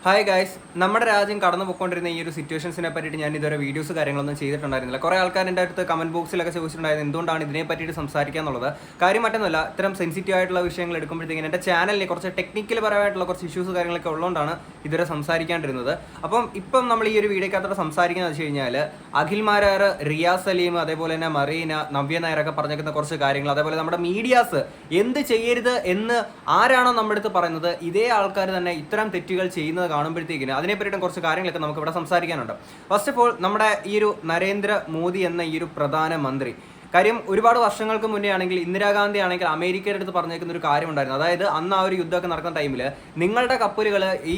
Hi guys, നമ്മുടെ രാജ്യം കടന്നു പോയിക്കൊണ്ടിരുന്ന ഈ ഒരു സിറ്റുവേഷൻസിനെ പറ്റിയിട്ട് ഞാൻ ഇതുവരെ വീഡിയോസ് കാര്യങ്ങളൊന്നും ചെയ്തിട്ടുണ്ടായിരുന്നില്ല. കുറേ ആൾക്കാർ എൻ്റെ അടുത്ത് കമൻറ്റ് ബോക്സിലൊക്കെ ചോദിച്ചിട്ടുണ്ടായിരുന്നു എന്തുകൊണ്ടാണ് ഇതിനെ പറ്റിയിട്ട് സംസാരിക്കുക എന്നുള്ളത്. കാര്യം മറ്റൊന്നുമല്ല, ഇത്തരം സെൻസിറ്റീവ് ആയിട്ടുള്ള വിഷയങ്ങൾ എടുക്കുമ്പോഴത്തേക്കും എൻ്റെ ചാനലിൽ കുറച്ച് ടെക്നിക്കൽ പരമായിട്ടുള്ള കുറച്ച് ഇഷ്യൂസ് കാര്യങ്ങളൊക്കെ ഉള്ളതുകൊണ്ടാണ് ഇതുവരെ സംസാരിക്കാണ്ടിരുന്നത്. ഇപ്പം നമ്മൾ ഈ ഒരു വീഡിയോക്കകത്തോടെ സംസാരിക്കുന്നത് വെച്ച് കഴിഞ്ഞാൽ അഖിൽ മാരാർ, റിയാസ് സലീം, അതേപോലെ തന്നെ മറീന, നവ്യ നായരൊക്കെ പറഞ്ഞേക്കുന്ന കുറച്ച് കാര്യങ്ങൾ, അതേപോലെ നമ്മുടെ മീഡിയാസ് എന്ത് ചെയ്യരുത് എന്ന് ആരാണോ നമ്മുടെ അടുത്ത് പറയുന്നത്, ഇതേ ആൾക്കാർ തന്നെ ഇത്തരം തെറ്റുകൾ ചെയ്യുന്നത് കാണുമ്പോഴത്തേക്കിന് അതിനെ പറ്റിയിട്ടും കുറച്ച് കാര്യങ്ങളൊക്കെ നമുക്ക് ഇവിടെ സംസാരിക്കാനുണ്ട്. ഫസ്റ്റ് ഓഫ് ഓൾ, നമ്മുടെ ഈ ഒരു നരേന്ദ്ര മോദി എന്ന ഈ ഒരു പ്രധാനമന്ത്രി കാര്യം ഒരുപാട് വർഷങ്ങൾക്ക് മുന്നേ ആണെങ്കിൽ ഇന്ദിരാഗാന്ധി ആണെങ്കിൽ അമേരിക്കയുടെ അടുത്ത് പറഞ്ഞേക്കുന്ന ഒരു കാര്യം ഉണ്ടായിരുന്നു. അതായത് അന്ന് ആ ഒരു യുദ്ധമൊക്കെ നടക്കുന്ന ടൈമിൽ നിങ്ങളുടെ കപ്പലുകൾ ഈ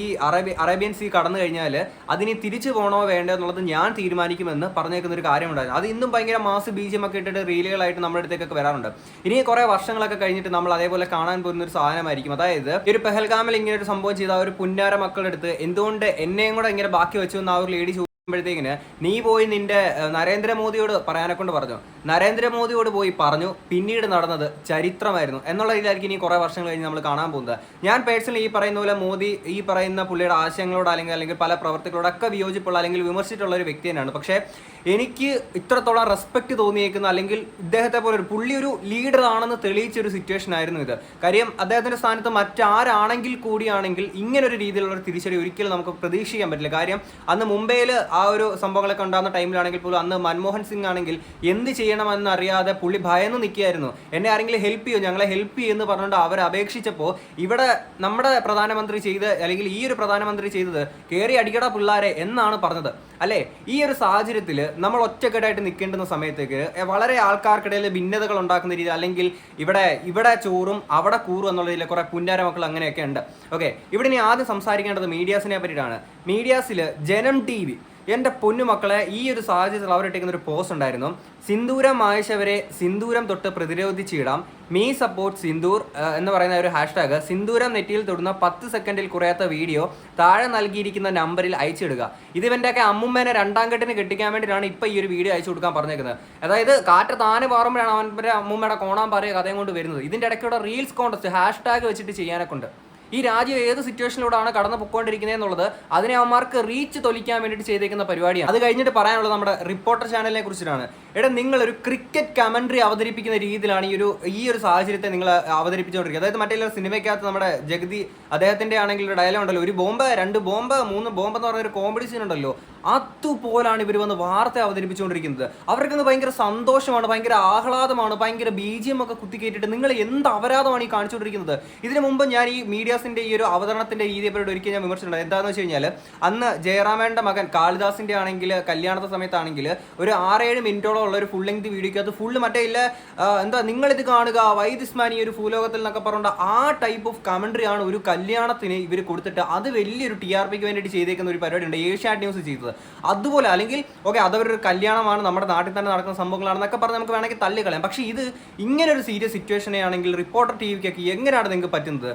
അറേബ്യൻ സീ കടന്നു കഴിഞ്ഞാൽ അതിന് തിരിച്ചു പോകണോ വേണ്ടോ എന്നുള്ളത് ഞാൻ തീരുമാനിക്കുമെന്ന് പറഞ്ഞേക്കുന്ന ഒരു കാര്യം ഉണ്ടായിരുന്നു. അത് ഇന്നും ഭയങ്കര മാസ് ബീജമൊക്കെ ഇട്ടിട്ട് റീലുകളായിട്ട് നമ്മുടെ അടുത്തേക്കൊക്കെ വരാറുണ്ട്. ഇനി കുറെ വർഷങ്ങളൊക്കെ കഴിഞ്ഞിട്ട് നമ്മൾ അതേപോലെ കാണാൻ പോകുന്ന ഒരു സാധനമായിരിക്കും. അതായത് ഒരു പെഹൽഗാമിൽ ഇങ്ങനെ ഒരു സംഭവം ചെയ്ത ഒരു പുന്നാര മക്കളുടെ അടുത്ത് എന്തുകൊണ്ട് എന്നെയും കൂടെ ഇങ്ങനെ ബാക്കി വെച്ചു എന്ന് ആ ഒരു ലേഡി പ്പോഴത്തേക്കിന് നീ പോയി നിന്റെ നരേന്ദ്രമോദിയോട് പറയാനെ കൊണ്ട് പറഞ്ഞു. നരേന്ദ്രമോദിയോട് പോയി പറഞ്ഞു, പിന്നീട് നടന്നത് ചരിത്രമായിരുന്നു എന്നുള്ള രീതിയിലായിരിക്കും ഇനി കുറേ വർഷങ്ങൾ കഴിഞ്ഞ് നമ്മൾ കാണാൻ പോകുന്നത്. ഞാൻ പേഴ്സണലി ഈ പറയുന്ന പോലെ മോദി ഈ പറയുന്ന പുള്ളിയുടെ ആശയങ്ങളോട് അല്ലെങ്കിൽ പല പ്രവർത്തികളോടൊക്കെ വിയോജിപ്പുള്ള അല്ലെങ്കിൽ വിമർശിച്ചിട്ടുള്ള ഒരു വ്യക്തി തന്നെയാണ്. പക്ഷേ എനിക്ക് ഇത്രത്തോളം റെസ്പെക്ട് തോന്നിയേക്കുന്ന അല്ലെങ്കിൽ ഇദ്ദേഹത്തെ പോലെ പുള്ളി ഒരു ലീഡർ ആണെന്ന് തെളിയിച്ചൊരു സിറ്റുവേഷൻ ആയിരുന്നു ഇത്. കാര്യം അദ്ദേഹത്തിന്റെ സ്ഥാനത്ത് മറ്റാരാണെങ്കിൽ കൂടിയാണെങ്കിൽ ഇങ്ങനൊരു രീതിയിലുള്ള ഒരു തിരിച്ചടി ഒരിക്കലും നമുക്ക് പ്രതീക്ഷിക്കാൻ പറ്റില്ല. കാര്യം അന്ന് മുംബൈയിൽ ആ ഒരു സംഭവങ്ങളൊക്കെ ഉണ്ടാകുന്ന ടൈമിലാണെങ്കിൽ പോലും അന്ന് മൻമോഹൻ സിംഗ് ആണെങ്കിൽ എന്ത് ചെയ്യണമെന്ന് അറിയാതെ പുള്ളി ഭയന്ന് നിൽക്കുകയായിരുന്നു. എന്നെ ആരെങ്കിലും ഹെൽപ്പ് ചെയ്യോ, ഞങ്ങളെ ഹെൽപ്പ് ചെയ്യുമെന്ന് പറഞ്ഞുകൊണ്ട് അവർ അപേക്ഷിച്ചപ്പോൾ ഇവിടെ നമ്മുടെ പ്രധാനമന്ത്രി ചെയ്ത് അല്ലെങ്കിൽ ഈ ഒരു പ്രധാനമന്ത്രി ചെയ്തത് കയറി അടിക്കട പിള്ളാരെ എന്നാണ് പറഞ്ഞത് അല്ലേ. ഈ ഒരു സാഹചര്യത്തിൽ നമ്മൾ ഒറ്റക്കെട്ടായിട്ട് നിൽക്കേണ്ടുന്ന സമയത്തേക്ക് വളരെ ആൾക്കാർക്കിടയിൽ ഭിന്നതകൾ ഉണ്ടാക്കുന്ന രീതി അല്ലെങ്കിൽ ഇവിടെ ചോറും അവിടെ കൂറും എന്നുള്ള രീതിയിൽ കുറെ പുന്നാര മക്കൾ അങ്ങനെയൊക്കെ ഉണ്ട്. ഓക്കെ, ഇവിടെ ഇനി ആദ്യം സംസാരിക്കേണ്ടത് മീഡിയാസിനെ പറ്റിയിട്ടാണ്. മീഡിയാസിൽ ജനം TV, എൻ്റെ പൊന്നുമക്കളെ, ഈ ഒരു സാഹചര്യത്തിൽ അവരിട്ടിരിക്കുന്ന ഒരു പോസ്റ്റ് ഉണ്ടായിരുന്നു. സിന്ദൂരം മായ്ച്ചവരെ സിന്ദൂരം തൊട്ട് പ്രതിരോധിച്ചിടാം, മീ സപ്പോർട്ട് സിന്ദൂർ എന്ന് പറയുന്ന ഒരു ഹാഷ്ടാഗ് സിന്ദൂരം നെറ്റിയിൽ തൊടുന്ന 10 സെക്കൻഡിൽ കുറയാത്ത വീഡിയോ താഴെ നൽകിയിരിക്കുന്ന നമ്പറിൽ അയച്ചിടുക. ഇത് ഇവൻ്റെയൊക്കെ അമ്മുമ്മേനെ 2ാം കെട്ടിന് കെട്ടിക്കാൻ വേണ്ടിയിട്ടാണ് ഇപ്പോൾ ഈ ഒരു വീഡിയോ അയച്ചു കൊടുക്കാൻ പറഞ്ഞേക്കുന്നത്. അതായത് കാറ്റ് താനെ പാറുമ്പോഴാണ് അവൻ്റെ അമ്മുമ്മയുടെ കോണാൻ പറയുക കഥയും കൊണ്ട് വരുന്നത്. ഇതിൻ്റെ ഇടയ്ക്കൂടെ റീൽസ് കോൺടെസ്റ്റ് ഹാഷ്ടാഗ് വെച്ചിട്ട് ചെയ്യാനൊക്കെ ഉണ്ട്. ഈ രാജ്യം ഏത് സിറ്റുവേഷനിലൂടെയാണ് കടന്നു പൊയ്ക്കൊണ്ടിരിക്കുന്നത് എന്നുള്ളത് അതിനെ അവന്മാർക്ക് റീച്ച് തൊലിക്കാൻ വേണ്ടിയിട്ട് ചെയ്തേക്കുന്ന പരിപാടിയാണ്. അത് കഴിഞ്ഞിട്ട് പറയാനുള്ളത് നമ്മുടെ റിപ്പോർട്ടർ ചാനലിനെ കുറിച്ചിട്ടാണ്. നിങ്ങളൊരു ക്രിക്കറ്റ് കമന്ററി അവതരിപ്പിക്കുന്ന രീതിയിലാണ് ഈ ഒരു സാഹചര്യത്തെ നിങ്ങൾ അവതരിപ്പിച്ചുകൊണ്ടിരിക്കുന്നത്. അതായത് മറ്റേ സിനിമയ്ക്കകത്ത് നമ്മുടെ ജഗതി അദ്ദേഹത്തിന്റെ ആണെങ്കിൽ ഒരു ഡയലോഗ് ഉണ്ടല്ലോ, ഒരു ബോംബ് 2 ബോംബ് 3 ബോംബ് എന്ന് പറഞ്ഞ ഒരു കോമഡി സീൻ ഉണ്ടല്ലോ, അതുപോലാണ് ഇവർ വന്ന് വാർത്ത അവതരിപ്പിച്ചുകൊണ്ടിരിക്കുന്നത്. അവർക്കൊന്ന് ഭയങ്കര സന്തോഷമാണ്, ഭയങ്കര ആഹ്ലാദമാണ്, ഭയങ്കര BGM ഒക്കെ കുത്തിക്കേറ്റിട്ട് നിങ്ങൾ എന്ത് അപരാധമാണ് ഈ കാണിച്ചുകൊണ്ടിരിക്കുന്നത്. ഇതിനു മുമ്പ് ഞാൻ ഈ മീഡിയാസിന്റെ ഈ ഒരു അവതരണത്തിന്റെ രീതിയെപ്പറ്റി ഒരിക്കലും ഞാൻ വിമർശിച്ചിട്ടുണ്ട്. എന്താണെന്ന് വെച്ച് കഴിഞ്ഞാൽ അന്ന് ജയറാമേന്റെ മകൻ കാളിദാസിന്റെ ആണെങ്കിൽ കല്യാണത്തെ സമയത്താണെങ്കിൽ ഒരു 6-7 മിനിറ്റോളം ഉള്ള ഒരു ഫുൾ ലെങ്ത് വീഡിയോക്ക് അത് ഫുള്ള് മറ്റേ ഇല്ല നിങ്ങളിത് കാണുക വൈദിസ്മാൻ ഈ ഒരു ഭൂലോകത്തിൽ എന്നൊക്കെ പറഞ്ഞുകൊണ്ട് ആ ടൈപ്പ് ഓഫ് കമന്ററി ആണ് ഒരു കല്യാണത്തിന് ഇവർ കൊടുത്തിട്ട് അത് വലിയൊരു TRPക്ക് വേണ്ടിയിട്ട് ചെയ്തേക്കുന്ന ഒരു പരിപാടിയുണ്ട് ഏഷ്യാനെറ്റ് ന്യൂസ് ചെയ്തത്. അതുപോലെ അല്ലെങ്കിൽ ഓക്കെ അതവരൊരു കല്യാണമാണ്, നമ്മുടെ നാട്ടിൽ തന്നെ നടക്കുന്ന സംഭവങ്ങളാണെന്നൊക്കെ പറഞ്ഞ് നമുക്ക് വേണമെങ്കിൽ തള്ളിക്കളയാം. പക്ഷേ ഇത് ഇങ്ങനെ ഒരു സീരിയസ് സിറ്റുവേഷനെ ആണെങ്കിൽ റിപ്പോർട്ടർ TVക്കൊക്കെ എങ്ങനെയാണ് നിങ്ങൾക്ക് പറ്റുന്നത്?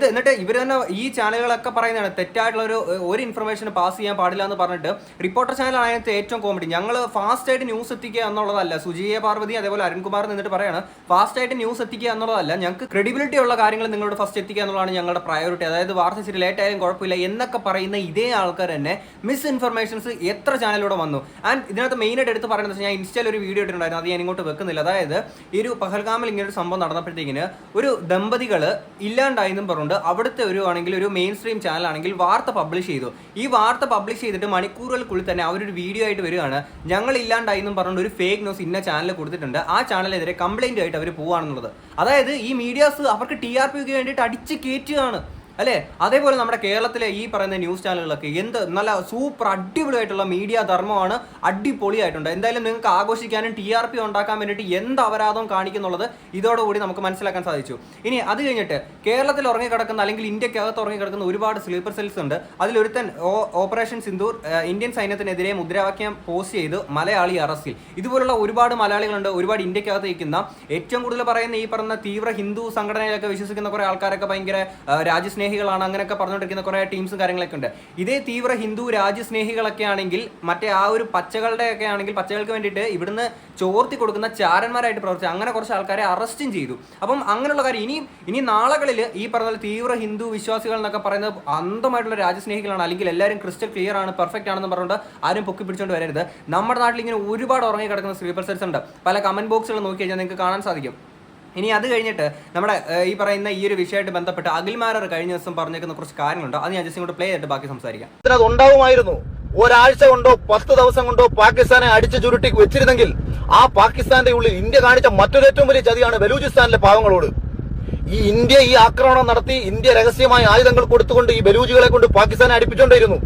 എന്നിട്ട് ഇവർ തന്നെ ഈ ചാനലുകളൊക്കെ പറയുന്നതാണ് തെറ്റായിട്ടുള്ള ഒരു ഇൻഫർമേഷൻ പാസ് ചെയ്യാൻ പാടില്ല എന്ന് പറഞ്ഞിട്ട് റിപ്പോർട്ടർ ചാനൽ അതിനകത്ത് ഏറ്റവും കോമഡി. ഞങ്ങൾ ഫാസ്റ്റ് ആയിട്ട് ന്യൂസ് എത്തിക്കുക എന്നുള്ളതല്ല, സുജിയ പാർവതി അതേപോലെ അരുൺകുമാർ നിന്നിട്ട് പറയാണ് ഫാസ്റ്റ് ആയിട്ട് ന്യൂസ് എത്തിക്കുക എന്നുള്ളതല്ല, ഞങ്ങൾക്ക് ക്രെഡിബിലിറ്റി ഉള്ള കാര്യങ്ങൾ നിങ്ങളോട് ഫസ്റ്റ് എത്തിക്കുക എന്നുള്ളതാണ് ഞങ്ങളുടെ പ്രയോറിറ്റി. അതായത് വാർത്ത ശരി ലേറ്റ് ആയാലും കുഴപ്പമില്ല എന്നൊക്കെ പറയുന്ന ഇതേ ആൾക്കാർ തന്നെ മിസ് ഇൻഫർമേഷൻസ് എത്ര ചാനലിലൂടെ വന്നു. ആൻഡ് ഇതിനകത്ത് മെയിനായിട്ട് എടുത്ത് പറയുന്നത് ഞാൻ ഇൻസ്റ്റയിൽ ഒരു വീഡിയോ ഇട്ടിട്ടുണ്ടായിരുന്നു, അത് ഞാൻ ഇങ്ങോട്ട് വെക്കുന്നില്ല. അതായത് ഈ ഒരു പഹൽഗാമിൽ ഇങ്ങനെ ഒരു സംഭവം നടന്നപ്പോഴത്തേക്കിന് ഒരു ദമ്പതികൾ ഇല്ലാണ്ടായെന്നും പറഞ്ഞുകൊണ്ട് അവിടുത്തെ ഒരു മെയിൻ സ്ട്രീം ചാനൽ ആണെങ്കിൽ വാർത്ത പബ്ലിഷ് ചെയ്തു. ഈ വാർത്ത പബ്ലിഷ് ചെയ്തിട്ട് മണിക്കൂറുകൾക്കുള്ളിൽ തന്നെ അവരൊരു വീഡിയോ ആയിട്ട് വരികയാണ്, ഞങ്ങൾ ഇല്ലാണ്ടായെന്നും പറഞ്ഞുകൊണ്ട് ഒരു ഫേക്ക് ന്യൂസ് ഇന്ന ചാനൽ കൊടുത്തിട്ടുണ്ട്, ആ ചാനലിനെതിരെ കംപ്ലൈന്റ് ആയിട്ട് അവർ പോവാണെന്നുള്ളത്. അതായത് ഈ മീഡിയാസ് അവർക്ക് TRPക്ക് വേണ്ടിയിട്ട് അടിച്ച് കയറ്റുകയാണ് അല്ലേ. അതേപോലെ നമ്മുടെ കേരളത്തിലെ ഈ പറയുന്ന ന്യൂസ് ചാനലുകളൊക്കെ എന്ത് നല്ല സൂപ്പർ അടിപൊളിയായിട്ടുള്ള മീഡിയ ധർമ്മമാണ്, അടിപൊളിയായിട്ടുണ്ട്. എന്തായാലും നിങ്ങൾക്ക് ആഘോഷിക്കാനും TRP ഉണ്ടാക്കാൻ വേണ്ടിയിട്ട് എന്ത് അപരാധം കാണിക്കുന്നുള്ളത് ഇതോടുകൂടി നമുക്ക് മനസ്സിലാക്കാൻ സാധിച്ചു. ഇനി അത് കഴിഞ്ഞിട്ട് കേരളത്തിൽ ഉറങ്ങിക്കിടക്കുന്ന അല്ലെങ്കിൽ ഇന്ത്യക്കകത്ത് ഉറങ്ങിക്കിടക്കുന്ന ഒരുപാട് സ്ലീപ്പർ സെൽസ് ഉണ്ട്. അതിലൊരുത്തൻ ഓപ്പറേഷൻ സിന്ദൂർ ഇന്ത്യൻ സൈന്യത്തിനെതിരെ മുദ്രാവാക്യം പോസ്റ്റ് ചെയ്ത് മലയാളി അറസ്റ്റിൽ. ഇതുപോലുള്ള ഒരുപാട് മലയാളികളുണ്ട്, ഒരുപാട് ഇന്ത്യക്കകത്ത് ഇരിക്കുന്ന ഏറ്റവും കൂടുതൽ പറയുന്ന ഈ പറഞ്ഞ തീവ്ര ഹിന്ദു സംഘടനയിലൊക്കെ വിശ്വസിക്കുന്ന കുറെ ആൾക്കാരൊക്കെ ഭയങ്കര രാജ്യസ്നേഹ രാജ്യസ്നേഹികളാണ് അങ്ങനെയൊക്കെ പറഞ്ഞുകൊണ്ടിരിക്കുന്ന കുറേ ടീംസും കാര്യങ്ങളൊക്കെ ഉണ്ട്. ഇതേ തീവ്ര ഹിന്ദു രാജ്യസ്നേഹികളൊക്കെ ആണെങ്കിൽ മറ്റേ ആ ഒരു പച്ചകളുടെ ഒക്കെ ആണെങ്കിൽ പച്ചകൾക്ക് വേണ്ടിയിട്ട് ഇവിടുന്ന് ചോർത്തി കൊടുക്കുന്ന ചാരന്മാരായിട്ട് പ്രവർത്തിച്ചു അങ്ങനെ കുറച്ച് ആൾക്കാരെ അറസ്റ്റും ചെയ്തു. അപ്പം അങ്ങനെയുള്ള കാര്യം ഇനി നാളുകളിൽ ഈ പറഞ്ഞ തീവ്ര ഹിന്ദു വിശ്വാസികൾ എന്നൊക്കെ പറയുന്നത് അന്ധമായിട്ടുള്ള രാജ്യസ്നേഹികളാണ്, അല്ലെങ്കിൽ എല്ലാവരും ക്രിസ്റ്റൽ ക്ലിയർ ആണ്, പെർഫെക്റ്റ് ആണെന്ന് പറഞ്ഞുകൊണ്ട് ആരും പൊക്കി പിടിച്ചുകൊണ്ട് വരരുത്. നമ്മുടെ നാട്ടിൽ ഇങ്ങനെ ഒരുപാട് ഉറങ്ങി കിടക്കുന്ന സ്ലീപ്പർ സെൽസ് ഉണ്ട്. പല കമന്റ് ബോക്സുകൾ നോക്കി കഴിഞ്ഞാൽ നിങ്ങൾക്ക് കാണാൻ സാധിക്കും. ഇനി അത് കഴിഞ്ഞിട്ട് നമ്മുടെ ഈ പറയുന്ന ഈ ഒരു വിഷയമായിട്ട് ബന്ധപ്പെട്ട് അഖിൽമാരർ കഴിഞ്ഞ ദിവസം പറഞ്ഞേക്കുന്ന കുറച്ച് കാര്യങ്ങളുണ്ട്. അത് ഞാൻ ജസ്റ്റ് ഇങ്ങോട്ട് പ്ലേ ചെയ്തിട്ട് ബാക്കി സംസാരിക്കാം. ഉണ്ടാവുമായിരുന്നു. ഒരാഴ്ച കൊണ്ടോ 10 ദിവസം കൊണ്ടോ പാകിസ്ഥാനെ അടിച്ചു ചുരുട്ടി വെച്ചിരുന്നെങ്കിൽ ആ പാകിസ്ഥാന്റെ ഉള്ളിൽ ഇന്ത്യ കാണിച്ച മറ്റൊരു ഏറ്റവും വലിയ ചതിയാണ് ബലൂചിസ്ഥാനിലെ പാവങ്ങളോട്. ഈ ഇന്ത്യ ഈ ആക്രമണം നടത്തി ഇന്ത്യ രഹസ്യമായ ആയുധങ്ങൾ കൊടുത്തുകൊണ്ട് ഈ ബലൂജികളെ കൊണ്ട് പാകിസ്ഥാനെ അടിപ്പിച്ചുകൊണ്ടിരുന്നു.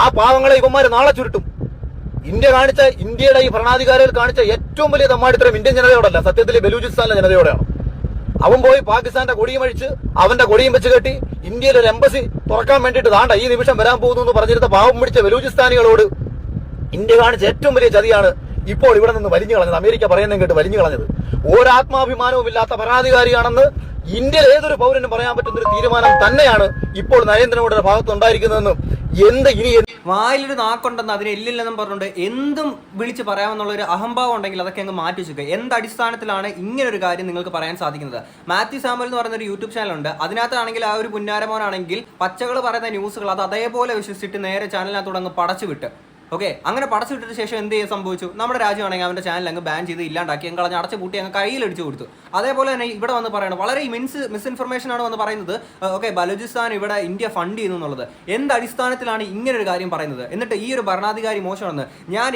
ആ പാവങ്ങളെ ഇവന്മാര് നാളെ ചുരുട്ടും. ഇന്ത്യയുടെ ഈ ഭരണാധികാരികൾ കാണിച്ച ഏറ്റവും വലിയ തമ്മാടിത്തരം ഇന്ത്യൻ ജനതയോടല്ല, സത്യത്തിൽ ബലൂചിസ്ഥാനിലെ ജനതയോടെയാണ്. അവൻ പോയി പാകിസ്ഥാന്റെ കൊടിയും അഴിച്ച് അവന്റെ കൊടിയും വെച്ച് കെട്ടി ഇന്ത്യയിൽ ഒരു എംബസി തുറക്കാൻ വേണ്ടിയിട്ട് താണ്ട ഈ നിമിഷം വരാൻ പോകുന്നു എന്ന് പറഞ്ഞിരുന്ന പാവം പിടിച്ച ബലൂചിസ്ഥാനികളോട് ഇന്ത്യ കാണിച്ച ഏറ്റവും വലിയ ചതിയാണ് ഇപ്പോൾ ഇവിടെ നിന്ന് വലിഞ്ഞു കളഞ്ഞത്. അമേരിക്ക പറയുന്നതും കേട്ട് വലിഞ്ഞു കളഞ്ഞത്. ഒരാത്മാഭിമാനവും ഇല്ലാത്ത ഭരണാധികാരിയാണെന്ന് ഇന്ത്യയിൽ ഏതൊരു പൗരനും പറയാൻ പറ്റുന്ന ഒരു തീരുമാനം തന്നെയാണ് ഇപ്പോൾ നരേന്ദ്രമോദിയുടെ ഭാഗത്ത് ഉണ്ടായിരിക്കുന്നതെന്നും വായിലൊരു നാക്കുണ്ടെന്ന് അതിന് എല്ലില്ലെന്നും പറഞ്ഞുകൊണ്ട് എന്തും വിളിച്ച് പറയാമെന്നുള്ള ഒരു അഹംഭാവം ഉണ്ടെങ്കിൽ അതൊക്കെ അങ്ങ് മാറ്റി വെക്കുക. എന്ത് അടിസ്ഥാനത്തിലാണ് ഇങ്ങനെ ഒരു കാര്യം നിങ്ങൾക്ക് പറയാൻ സാധിക്കുന്നത്? മാത്യു സാമുവൽ എന്ന് പറയുന്ന ഒരു യൂട്യൂബ് ചാനലുണ്ട്. അതിനകത്താണെങ്കിൽ ആ ഒരു പുന്നാരമോനാണെങ്കിൽ പച്ചകൾ പറയുന്ന ന്യൂസുകൾ അത് അതേപോലെ വിശ്വസിച്ചിട്ട് നേരെ ചാനലിനകത്തോട് അങ്ങ് പടച്ചു വിട്ട്. ഓക്കെ, അങ്ങനെ പടച്ചു വിട്ടതിന് ശേഷം എന്ത് സംഭവിച്ചു? നമ്മുടെ രാജ്യമാണെങ്കിൽ അവന്റെ ചാനൽ അങ്ങ് ബാൻ ചെയ്ത് ഇല്ലാണ്ടാക്കി അങ്ങ് കളഞ്ഞ് അടച്ചു പൂട്ടി അങ്ങ് കയ്യിലടിച്ചു കൊടുത്തു. അതേപോലെ തന്നെ ഇവിടെ വന്ന് പറയണം വളരെ മിസ്ഇൻഫർമേഷൻ ആണ് വന്ന് പറയുന്നത്. ഓക്കെ, ബലൂചിസ്ഥാൻ ഇവിടെ ഇന്ത്യ ഫണ്ട് ചെയ്യുന്നു എന്നുള്ളത് എന്ത് അടിസ്ഥാനത്തിലാണ് ഇങ്ങനെ ഒരു കാര്യം പറയുന്നത്? എന്നിട്ട് ഈ ഒരു ഭരണാധികാരി മോശമാണെന്ന്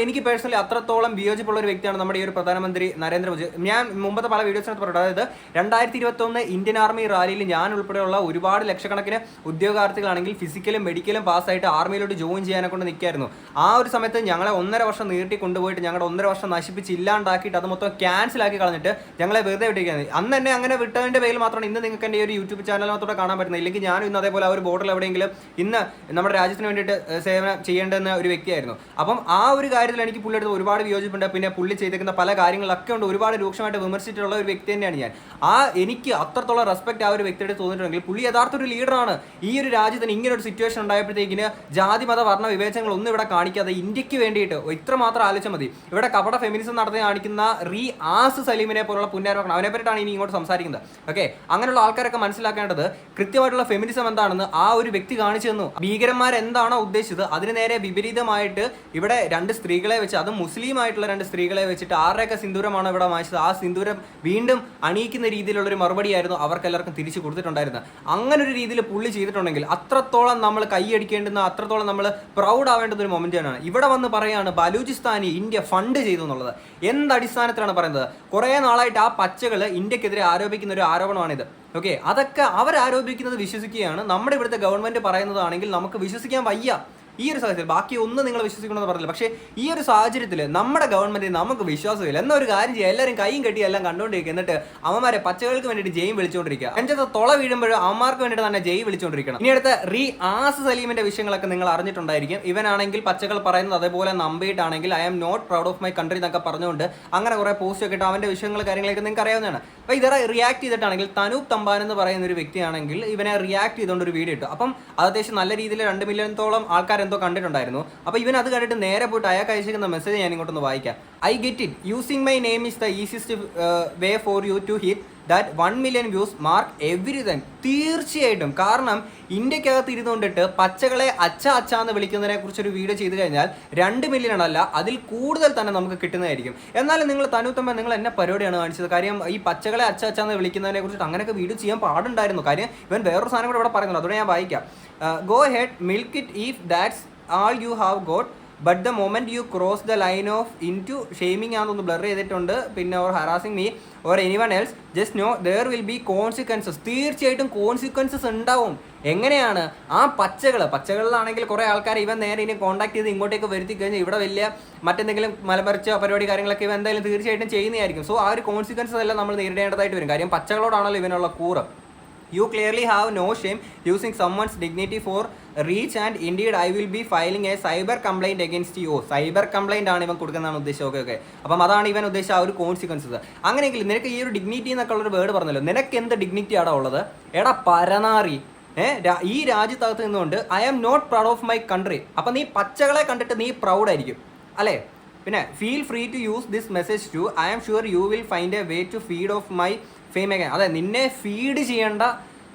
എനിക്ക് പേഴ്സണലി അത്രത്തോളം വിയോജിപ്പുള്ള ഒരു വ്യക്തിയാണ് നമ്മുടെ ഈ ഒരു പ്രധാനമന്ത്രി നരേന്ദ്രമോദി. ഞാൻ മുമ്പത്തെ പല വീഡിയോസിനകത്ത് പറഞ്ഞത്, അതായത് 2021 ഇന്ത്യൻ ആർമി റാലിയിൽ ഞാൻ ഉൾപ്പെടെയുള്ള ഒരുപാട് ലക്ഷക്കണക്കിന് ഉദ്യോഗാർത്ഥികളാണെങ്കിൽ ഫിസിക്കലും മെഡിക്കലും പാസ്സായിട്ട് ആർമിയിലോട്ട് ജോയിൻ ചെയ്യാനെ കൊണ്ട് നിൽക്കായിരുന്നു. ആ ഒരു സമയത്ത് ഞങ്ങളെ 1.5 വർഷം നീട്ടി കൊണ്ടുപോയിട്ട് ഞങ്ങളുടെ 1.5 വർഷം നശിപ്പിച്ച് ഇല്ലാണ്ടാക്കിയിട്ട് അത് മൊത്തം ക്യാൻസൽ ആക്കി കളഞ്ഞിട്ട് ഞങ്ങളെ വെറുതെ വിട്ടിരിക്കുന്നത്. അന്ന് തന്നെ അങ്ങനെ വിട്ടതിന്റെ പേരിൽ മാത്രമാണ് ഇന്ന് നിങ്ങൾക്ക് എൻ്റെ ഒരു യൂട്യൂബ് ചാനലിനകത്തോടെ കാണാൻ പറ്റുന്നത്. ഇല്ലെങ്കിൽ ഞാനും ഇന്ന് അതേപോലെ ആ ഒരു ബോർഡിൽ എവിടെയെങ്കിലും ഇന്ന് നമ്മുടെ രാജ്യത്തിന് വേണ്ടിയിട്ട് സേവനം ചെയ്യേണ്ടുന്ന ഒരു വ്യക്തിയായിരുന്നു. അപ്പം ആ ഒരു കാര്യത്തിൽ എനിക്ക് പുള്ളിയെടുത്ത് ഒരുപാട് വിയോജിപ്പുണ്ട്. പിന്നെ പുള്ളി ചെയ്തേക്കുന്ന പല കാര്യങ്ങളൊക്കെ ഉണ്ട്, ഒരുപാട് രൂക്ഷമായിട്ട് വിമർശിച്ചിട്ടുള്ള ഒരു വ്യക്തി തന്നെയാണ് ഞാൻ. എനിക്ക് അത്രത്തോളം റെസ്പെക്ട് ആ ഒരു വ്യക്തിയുടെ തോന്നിയിട്ടുണ്ടെങ്കിൽ പുള്ളി യഥാർത്ഥ ഒരു ലീഡറാണ്. ഈ ഒരു രാജ്യത്തിന് ഇങ്ങനെ ഒരു സിറ്റുവേഷൻ ഉണ്ടായപ്പോഴത്തേക്കിന് ജാതി മത വർണ്ണ വിവേചനങ്ങൾ ഒന്നും ഇവിടെ കാണിക്കാതെ ഇന്ത്യക്ക് വേണ്ടിയിട്ട് ഇത്രമാത്രം ആലോചിച്ചാൽ മതി. ഇവിടെ കപട ഫെമിനിസം നടത്തി കാണിക്കുന്ന ആസ് സലീമിനെ പോലുള്ള പുന്നാരമക്കൾ, അവനെ പറ്റിയിട്ടാണ് ഇനി ഇങ്ങോട്ട് സംസാരിക്കുന്നത്. ഓക്കെ, അങ്ങനെയുള്ള ആൾക്കാരൊക്കെ മനസ്സിലാക്കേണ്ടത് കൃത്യമായിട്ടുള്ള ഫെമിനിസം എന്താണെന്ന് ആ ഒരു വ്യക്തി കാണിച്ചു തന്നു. ഭീകരന്മാർ എന്താണോ ഉദ്ദേശിച്ചത് അതിന് നേരെ വിപരീതമായിട്ട് ഇവിടെ 2 സ്ത്രീകളെ വെച്ച്, അതും മുസ്ലിം ആയിട്ടുള്ള 2 സ്ത്രീകളെ വെച്ചിട്ട് ആരുടെയൊക്കെ സിന്ദൂരമാണ് ഇവിടെ വാങ്ങിച്ചത്, ആ സിന്ദൂരം വീണ്ടും അണിയിക്കുന്ന രീതിയിലുള്ള ഒരു മറുപടിയായിരുന്നു അവർക്കെല്ലാവർക്കും തിരിച്ചു കൊടുത്തിട്ടുണ്ടായിരുന്നത്. അങ്ങനെ ഒരു രീതിയിൽ പുള്ളി ചെയ്തിട്ടുണ്ടെങ്കിൽ അത്രത്തോളം നമ്മൾ കൈയടിക്കേണ്ടുന്ന, അത്രത്തോളം നമ്മൾ പ്രൗഡ് ആവേണ്ടുന്ന ഒരു മൊമെന്റ് ആണ്. ഇവിടെ വന്ന് പറയാണ് ബലൂചിസ്ഥാനി ഇന്ത്യ ഫണ്ട് ചെയ്തു എന്നുള്ളത്. എന്ത് അടിസ്ഥാനത്തിലാണ് പറയുന്നത്? കുറേ നാളായിട്ട് ആ പച്ചകൾ ഇന്ത്യക്കെതിരെ ആരോപിക്കുന്ന ഒരു ആരോപണമാണിത്. ഓക്കെ, അതൊക്കെ അവരാരോപിക്കുന്നത് വിശ്വസിക്കുകയാണ്. നമ്മുടെ ഇവിടുത്തെ ഗവൺമെന്റ് പറയുന്നതാണെങ്കിൽ നമുക്ക് വിശ്വസിക്കാൻ വയ്യ. ഈ ഒരു സാഹചര്യത്തിൽ ബാക്കി ഒന്നും നിങ്ങൾ വിശ്വസിക്കണമെന്ന് പറഞ്ഞില്ല. പക്ഷേ ഈ ഒരു സാഹചര്യത്തിൽ നമ്മുടെ ഗവൺമെന്റിന് നമുക്ക് വിശ്വാസമില്ല. എന്നൊരു കാര്യം ചെയ്യുക, എല്ലാവരും കൈയും കെട്ടി എല്ലാം കണ്ടുകൊണ്ടിരിക്കുക, എന്നിട്ട് അവന്മാരെ പച്ചകൾക്ക് വേണ്ടിയിട്ട് ജെയിം വിളിച്ചുകൊണ്ടിരിക്കുക. അഞ്ചത്തെ തുള വീഴുമ്പോൾ അവന്മാർക്ക് വേണ്ടിയിട്ട് തന്നെ ജെയ് വിളിച്ചുകൊണ്ടിരിക്കണം. ഇനി അടുത്ത ആസ് സലീമിന്റെ വിഷയങ്ങളൊക്കെ നിങ്ങൾ അറിഞ്ഞിട്ടുണ്ടായിരിക്കും. ഇവനാണെങ്കിൽ പച്ചകൾ പറയുന്നത് അതേപോലെ നമ്പിയിട്ടാണെങ്കിൽ I am not proud of my country എന്നൊക്കെ പറഞ്ഞുകൊണ്ട് അങ്ങനെ കുറെ പോസ്റ്റ് ഒക്കെ ഇട്ട് അവന്റെ വിഷയങ്ങൾ കാര്യങ്ങളൊക്കെ നിങ്ങൾക്ക് അറിയാവുന്നതാണ്. അപ്പോൾ ഇതേ റിയാക്ട് ചെയ്തിട്ടാണെങ്കിൽ തനൂപ് തമ്പാൻ എന്ന് പറയുന്ന ഒരു വ്യക്തിയാണെങ്കിൽ ഇവനെ റിയാക്ട് ചെയ്തുകൊണ്ട് ഒരു വീഡിയോ ഇട്ടു. അപ്പം അത് അത്യാവശ്യം നല്ല രീതിയിൽ 2 മില്യണത്തോളം ആൾക്കാർ എന്തോ കണ്ടിട്ടുണ്ടായിരുന്നു. അപ്പോൾ ഇവൻ അത് കണ്ടിട്ട് നേരെ പോയിട്ട് അയാൾക്ക് അയച്ചിരിക്കുന്ന മെസ്സേജ് ഞാൻ ഇങ്ങോട്ടൊന്ന് വായിക്കാം. I get it, using my name is the easiest way for you to hit that 1 million views mark everything. തീർച്ചയായിട്ടും, കാരണം ഇന്ത്യക്കകത്ത് ഇരുന്നുകൊണ്ടിട്ട് പച്ചകളെ അച്ഛ എന്ന് വിളിക്കുന്നതിനെ കുറിച്ചൊരു വീഡിയോ ചെയ്ത് കഴിഞ്ഞാൽ 2 മില്യൺ അല്ല അതിൽ കൂടുതൽ തന്നെ നമുക്ക് കിട്ടുന്നതായിരിക്കും. എന്നാലും നിങ്ങൾ തനുത്തമ്മ നിങ്ങൾ എന്നെ പരിപാടിയാണ് കാണിച്ചത്. കാര്യം ഈ പച്ചകളെ അച്ഛ എന്ന് വിളിക്കുന്നതിനെ കുറിച്ചിട്ട് അങ്ങനെയൊക്കെ വീഡിയോ ചെയ്യാൻ പാടുണ്ടായിരുന്നു. കാര്യം ഇവൻ വേറൊരു സാധനം കൂടെ ഇവിടെ പറയുന്നുണ്ട്, അതുകൊണ്ട് ഞാൻ വായിക്കാം. Go head milk it if that's all you have got, but the moment you cross the line of into shaming ആണെന്ന് ബ്ലർ ചെയ്തിട്ടുണ്ട്, പിന്നെ or harassing me or anyone else, just know there will be consequences. തീർച്ചയായിട്ടും consequences ഉണ്ടാവും. എങ്ങനെയാണ്? ആ പച്ചകളിലാണെങ്കിൽ കുറേ ആൾക്കാർ ഇവൻ നേരെ ഇനി കോൺടാക്ട് ചെയ്ത് ഇങ്ങോട്ടേക്ക് വരുത്തി കഴിഞ്ഞാൽ ഇവിടെ വലിയ മറ്റെന്തെങ്കിലും മലമറിച്ച പരിപാടി കാര്യങ്ങളൊക്കെ ഇവ എന്തായാലും തീർച്ചയായിട്ടും ചെയ്യുന്നതായിരിക്കും. സോ ആ ഒരു കോൺസിക്വൻസസ് എല്ലാം നമ്മൾ നേരിടേണ്ടതായിട്ട് വരും. കാര്യം പച്ചകളോടാണല്ലോ ഇവനുള്ള കൂറ്. You clearly have no shame using someone's dignity for reach, and indeed I will be filing a cyber complaint against you. Cyber complaint ആണ് ഇവൻ കൊടുക്കുന്നതാണ് ഉദ്ദേശം. ഓക്കെ, അപ്പം അതാണ് ഇവൻ ഉദ്ദേശിച്ച ആ ഒരു കോൺസിക്വൻസസ്. അങ്ങനെയെങ്കിൽ നിനക്ക് ഈ ഒരു ഡിഗ്നിറ്റി എന്നൊക്കെ ഉള്ളൊരു വേർഡ് പറഞ്ഞല്ലോ, നിനക്ക് എന്ത് ഡിഗ്നിറ്റി ആടാ ഉള്ളത്? എടാ പരനാറി, ഈ രാജ്യത്തകത്ത് നിന്നുകൊണ്ട് I am not proud of my country. അപ്പം നീ പച്ചകളെ കണ്ടിട്ട് നീ പ്രൗഡായിരിക്കും അല്ലേ? പിന്നെ feel free to use this message to I am sure you will find a way to feed off my fame again. അതെ, നിന്നെ ഫീഡ് ചെയ്യേണ്ട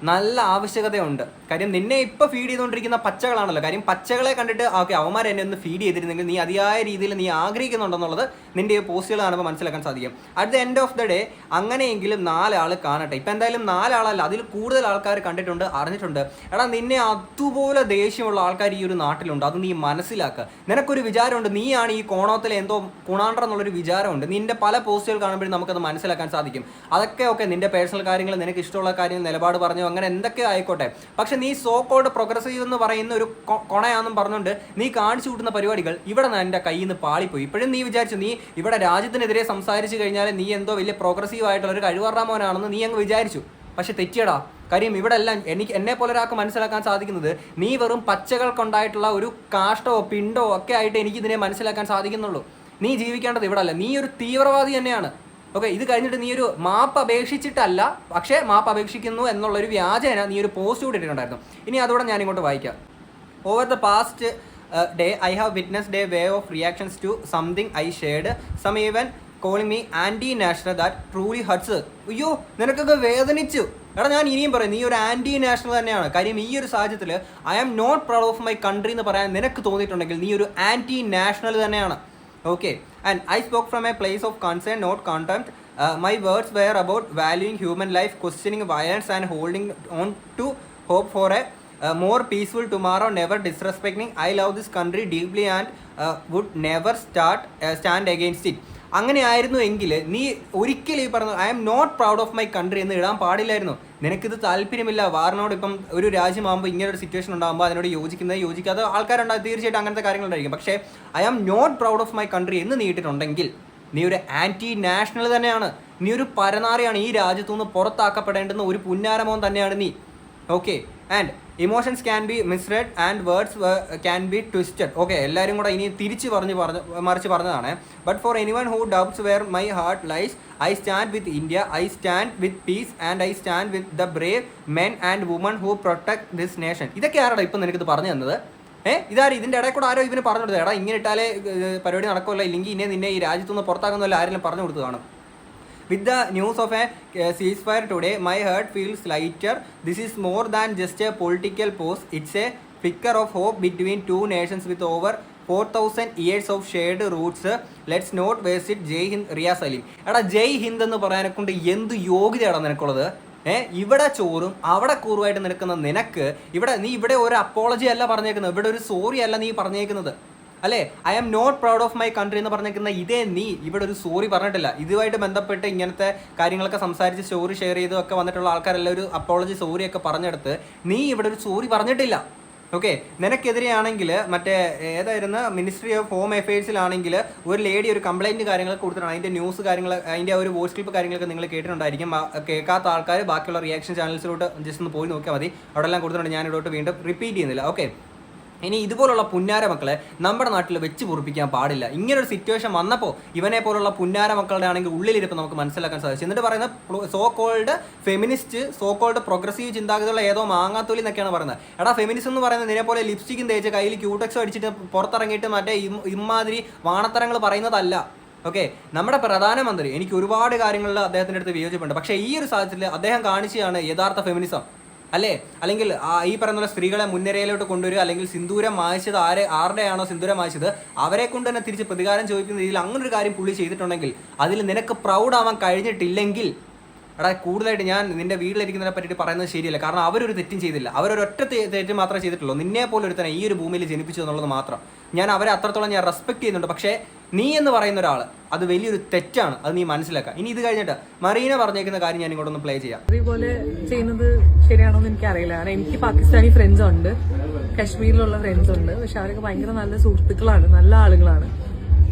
നല്ല ആവശ്യകതയുണ്ട്. കാര്യം നിന്നെ ഇപ്പോൾ ഫീഡ് ചെയ്തുകൊണ്ടിരിക്കുന്ന പച്ചകളാണല്ലോ. കാര്യം പച്ചകളെ കണ്ടിട്ട് ഓക്കെ അവന്മാർ എന്നെ ഒന്ന് ഫീഡ് ചെയ്തിരുന്നെങ്കിൽ നീ അതിയായ രീതിയിൽ നീ ആഗ്രഹിക്കുന്നുണ്ടെന്നുള്ളത് നിന്റെ ഈ പോസ്റ്റുകൾ കാണുമ്പോൾ മനസ്സിലാക്കാൻ സാധിക്കും. At the end of the day അങ്ങനെയെങ്കിലും 4 ആൾ കാണട്ടെ. ഇപ്പം എന്തായാലും 4 ആളല്ല, അതിൽ കൂടുതൽ ആൾക്കാർ കണ്ടിട്ടുണ്ട്, അറിഞ്ഞിട്ടുണ്ട്. എടാ, നിന്നെ അതുപോലെ ദേഷ്യമുള്ള ആൾക്കാർ ഈ ഒരു നാട്ടിലുണ്ട്. അത് നീ മനസ്സിലാക്കുക. നിനക്കൊരു വിചാരമുണ്ട്, നീയാണ് ഈ കോണത്തിലെ എന്തോ കുണാണ്ടെന്നുള്ളൊരു വിചാരമുണ്ട്. നിന്റെ പല പോസ്റ്റുകൾ കാണുമ്പോഴും നമുക്കത് മനസ്സിലാക്കാൻ സാധിക്കും. അതൊക്കെ ഓക്കെ, നിന്റെ പേഴ്സണൽ കാര്യങ്ങൾ, നിനക്ക് ഇഷ്ടമുള്ള കാര്യം, നിലപാട് പറഞ്ഞു, അങ്ങനെ എന്തൊക്കെ ആയിക്കോട്ടെ. പക്ഷെ നീ സോ കോൾഡ് പ്രോഗ്രസീവ് എന്ന് പറയുന്ന ഒരു കൊണയാണെന്നും പറഞ്ഞുകൊണ്ട് നീ കാണിച്ചു കൂട്ടുന്ന പരിപാടികൾ ഇവിടെ എൻ്റെ കയ്യിൽ നിന്ന് പാളിപ്പോയി. ഇപ്പോഴും നീ വിചാരിച്ചു നീ ഇവിടെ രാജ്യത്തിനെതിരെ സംസാരിച്ചു കഴിഞ്ഞാൽ നീ എന്തോ വലിയ പ്രോഗ്രസീവ് ആയിട്ടുള്ള ഒരു കഴിവറാമോനാണെന്ന് നീ അങ്ങ് വിചാരിച്ചു. പക്ഷെ തെറ്റിയടാ. കാര്യം ഇവിടെ എല്ലാം എന്നെ പോലെ ഒരാൾക്ക് മനസ്സിലാക്കാൻ സാധിക്കുന്നത് നീ വെറും പച്ചകൾ കൊണ്ടായിട്ടുള്ള ഒരു കാഷ്ടോ പിണ്ടോ ഒക്കെ ആയിട്ട് എനിക്കിതിനെ മനസ്സിലാക്കാൻ സാധിക്കുന്നുള്ളൂ. നീ ജീവിക്കേണ്ടത് ഇവിടെ അല്ല, നീ ഒരു തീവ്രവാദി തന്നെയാണ്. ഓക്കെ, ഇത് കഴിഞ്ഞിട്ട് നീ ഒരു മാപ്പ് അപേക്ഷിച്ചിട്ടല്ല, പക്ഷേ മാപ്പ് അപേക്ഷിക്കുന്നു എന്നുള്ളൊരു വ്യാജേന നീ ഒരു പോസ്റ്റ് കൂടി ഇട്ടിട്ടുണ്ടായിരുന്നു. ഇനി അതോടെ ഞാൻ ഇങ്ങോട്ട് വായിക്കാം. Over the past day I have witnessed a way of reactions to something I shared, some even calling me anti national that truly hurts. അയ്യോ, നിനക്കൊക്കെ വേദനിച്ചു. എടാ, ഞാൻ ഇനിയും പറയും, നീ ഒരു ആൻറ്റി നാഷണൽ തന്നെയാണ്. കാര്യം ഈ ഒരു സാഹചര്യത്തിൽ I am not proud of my country എന്ന് പറയാൻ നിനക്ക് തോന്നിയിട്ടുണ്ടെങ്കിൽ നീ ഒരു ആൻറ്റി നാഷണൽ തന്നെയാണ്. Okay, and I spoke from a place of concern, not contempt. My words were about valuing human life, questioning violence, and holding on to hope for a more peaceful tomorrow, never disrespecting. I love this country deeply and would never stand against it. അങ്ങനെ ആയിരുന്നു എങ്കിൽ നീ ഒരിക്കലും ഈ പറഞ്ഞു I am not proud of my country എന്ന് ഇടാൻ പാടില്ലായിരുന്നു. നിനക്കിത് താല്പര്യമില്ല. വാറിനോട് ഇപ്പം ഒരു രാജ്യമാകുമ്പോൾ ഇങ്ങനെ ഒരു സിറ്റുവേഷൻ ഉണ്ടാകുമ്പോൾ അതിനോട് യോജിക്കാതെ ആൾക്കാരുണ്ടാകും. തീർച്ചയായിട്ടും അങ്ങനത്തെ കാര്യങ്ങളുണ്ടായിരിക്കും. പക്ഷേ I am not proud of my country എന്ന് നീ ഇട്ടിട്ടുണ്ടെങ്കിൽ നീ ഒരു ആൻറ്റി നാഷണൽ തന്നെയാണ്. നീ ഒരു പരനാറിയാണ്. ഈ രാജ്യത്തു നിന്ന് പുറത്താക്കപ്പെടേണ്ടുന്ന ഒരു പുന്നാരമോൻ തന്നെയാണ് നീ. Okay, and emotions can be misread and words can be twisted. Okay, എല്ലാവരും കൂടെ ഇനി തിരിച്ച് മറിച്ച് പറഞ്ഞതാണ്. But for anyone who doubts where my heart lies, I stand with India, I stand with peace and I stand with the brave men and women who protect this nation. ഇതൊക്കെ ആരാടാ ഇപ്പം നിനക്കിത് പറഞ്ഞു തന്നത്? ഇതാരും ഇതിൻ്റെ ഇടയിൽ കൂടെ ആരോ ഇവന് പറഞ്ഞു കൊടുത്തത്. എടാ, ഇങ്ങനെ ഇട്ടാലേ പരിപാടി നടക്കുമല്ലോ, ഇല്ലെങ്കിൽ നിന്നെ ഈ രാജ്യത്തുനിന്ന് പുറത്താക്കുന്നല്ലോ ആരെങ്കിലും പറഞ്ഞു കൊടുത്തു കാണും. With the news of a ceasefire today, my heart feels lighter. This is more than just a political pause. It's a flicker of hope between two nations with over 4,000 years of shared roots. Let's not waste it. ജയ് ഹിന്ദ്, റിയ സലീം. എടാ, ജയ് ഹിന്ദ് എന്ന് പറയാനെ കൊണ്ട് എന്ത് യോഗ്യതയാണ് നിനക്കുള്ളത്? ഇവിടെ ചോറും അവിടെ കൂറുമായിട്ട് നിൽക്കുന്ന നിനക്ക് നീ ഇവിടെ ഒരു അപ്പോളജി അല്ല പറഞ്ഞേക്കുന്നത്, ഇവിടെ ഒരു സോറി അല്ല നീ പറഞ്ഞേക്കുന്നത് അല്ലേ? I am not proud of my country എന്ന് പറഞ്ഞേക്കുന്ന ഇതേ നീ ഇവിടെ ഒരു സോറി പറഞ്ഞിട്ടില്ല. ഇതുമായിട്ട് ബന്ധപ്പെട്ട് ഇങ്ങനത്തെ കാര്യങ്ങളൊക്കെ സംസാരിച്ച് സ്റ്റോറി ഷെയർ ചെയ്തും ഒക്കെ വന്നിട്ടുള്ള ആൾക്കാരെല്ലാം ഒരു അപ്പോളജി സോറിയൊക്കെ പറഞ്ഞെടുത്ത് നീ ഇവിടെ ഒരു സോറി പറഞ്ഞിട്ടില്ല. ഓക്കെ, നിനക്കെതിരെയാണെങ്കിൽ മറ്റേ ഏതായിരുന്നു മിനിസ്ട്രി ഓഫ് ഹോം അഫെയർസിലാണെങ്കിൽ ഒരു ലേഡി ഒരു കംപ്ലൈൻറ്റ് കാര്യങ്ങളൊക്കെ കൊടുത്തിട്ടുണ്ട്. അതിൻ്റെ ന്യൂസ് കാര്യങ്ങൾ, അതിൻ്റെ ഒരു വോയിസ് ക്ലിപ്പ് കാര്യങ്ങളൊക്കെ നിങ്ങൾ കേട്ടിട്ടുണ്ടായിരിക്കും. കേൾക്കാത്ത ആൾക്കാർ ബാക്കിയുള്ള റിയാക്ഷൻ ചാനൽസിലോട്ട് ജസ്റ്റ് ഒന്ന് പോയി നോക്കിയാൽ മതി. അവിടെ എല്ലാം കൊടുത്തിട്ടുണ്ട്. ഞാൻ ഇവിടോട്ട് വീണ്ടും റിപ്പീറ്റ് ചെയ്യുന്നില്ല. ഓക്കെ, ഇനി ഇതുപോലുള്ള പുന്നാര മക്കളെ നമ്മുടെ നാട്ടിൽ വെച്ച് പൊറിപ്പിക്കാൻ പാടില്ല. ഇങ്ങനൊരു സിറ്റുവേഷൻ വന്നപ്പോൾ ഇവനെ പോലുള്ള പുന്നാര മക്കളുടെ ആണെങ്കിൽ ഉള്ളിലിരിപ്പോൾ നമുക്ക് മനസ്സിലാക്കാൻ സാധിച്ചു. എന്നിട്ട് പറയുന്ന so called feminist, so called progressive ചിന്താഗതിയുള്ള ഏതോ മാങ്ങാത്തൊലി എന്നൊക്കെയാണ് പറയുന്നത്. എടാ, ഫെമിനിസ്റ്റ് എന്ന് പറയുന്നത് ഇതിനെപ്പോലെ ലിപ്സ്റ്റിക്കും തേച്ച് കയ്യിൽ ക്യൂടെക്സോ അടിച്ചിട്ട് പുറത്തിറങ്ങിയിട്ട് മറ്റേ ഇമാതിരി വാണത്തരങ്ങൾ പറയുന്നതല്ല. ഓക്കെ, നമ്മുടെ പ്രധാനമന്ത്രി എനിക്ക് ഒരുപാട് കാര്യങ്ങളിൽ അദ്ദേഹത്തിൻ്റെ അടുത്ത് വിയോജിപ്പുണ്ട്. പക്ഷേ ഈ ഒരു സാഹചര്യത്തിൽ അദ്ദേഹം കാണിച്ചതാണ് യഥാർത്ഥ ഫെമിനിസം അല്ലേ? അല്ലെങ്കിൽ ഈ പറയുന്ന സ്ത്രീകളെ മുൻനിരയിലോട്ട് കൊണ്ടുവരിക, അല്ലെങ്കിൽ സിന്ദൂരം മായ്ച്ചത് ആരുടെയാണോ സിന്ദൂരം മായ്ച്ചത് അവരെ കൊണ്ട് തന്നെ തിരിച്ച് പ്രതികാരം ചോദിക്കുന്ന രീതിയിൽ അങ്ങനൊരു കാര്യം പുള്ളി ചെയ്തിട്ടുണ്ടെങ്കിൽ അതിൽ നിനക്ക് പ്രൗഡ് ആവാൻ കഴിഞ്ഞിട്ടില്ലെങ്കിൽ എടാ, കൂടുതലായിട്ട് ഞാൻ നിന്റെ വീട്ടിലിരിക്കുന്നതിനെ പറ്റിയിട്ട് പറയുന്നത് ശരിയല്ല. കാരണം അവരൊരു തെറ്റും ചെയ്തില്ല. അവരൊരൊറ്റ തെറ്റ് മാത്രമേ ചെയ്തിട്ടുള്ളൂ. നിന്നെ പോലെ ഒരു തന്നെ ഈ ഒരു ഭൂമിയിൽ ജനിപ്പിച്ചു എന്നുള്ളത് മാത്രം. ഞാൻ അവരെ അത്രത്തോളം ഞാൻ റെസ്പെക്ട് ചെയ്യുന്നുണ്ട്. പക്ഷേ നീ എന്ന് പറയുന്ന ഒരാൾ അത് വലിയൊരു തെറ്റാണ്. അത് നീ മനസ്സിലാക്കുക. ഇനി ഇത് കഴിഞ്ഞിട്ട് മറീന പറഞ്ഞേക്കുന്ന കാര്യം ഞാൻ ഇങ്ങോട്ടൊന്ന് പ്ലേ ചെയ്യാം. അതേപോലെ ചെയ്യുന്നത് ശരിയാണോ എന്ന് എനിക്കറിയില്ല. കാരണം എനിക്ക് പാകിസ്ഥാനി ഫ്രണ്ട്സ് ഉണ്ട്, കശ്മീരിലുള്ള ഫ്രണ്ട്സ് ഉണ്ട്. പക്ഷെ അവരൊക്കെ ഭയങ്കര നല്ല സുഹൃത്തുക്കളാണ്, നല്ല ആളുകളാണ്.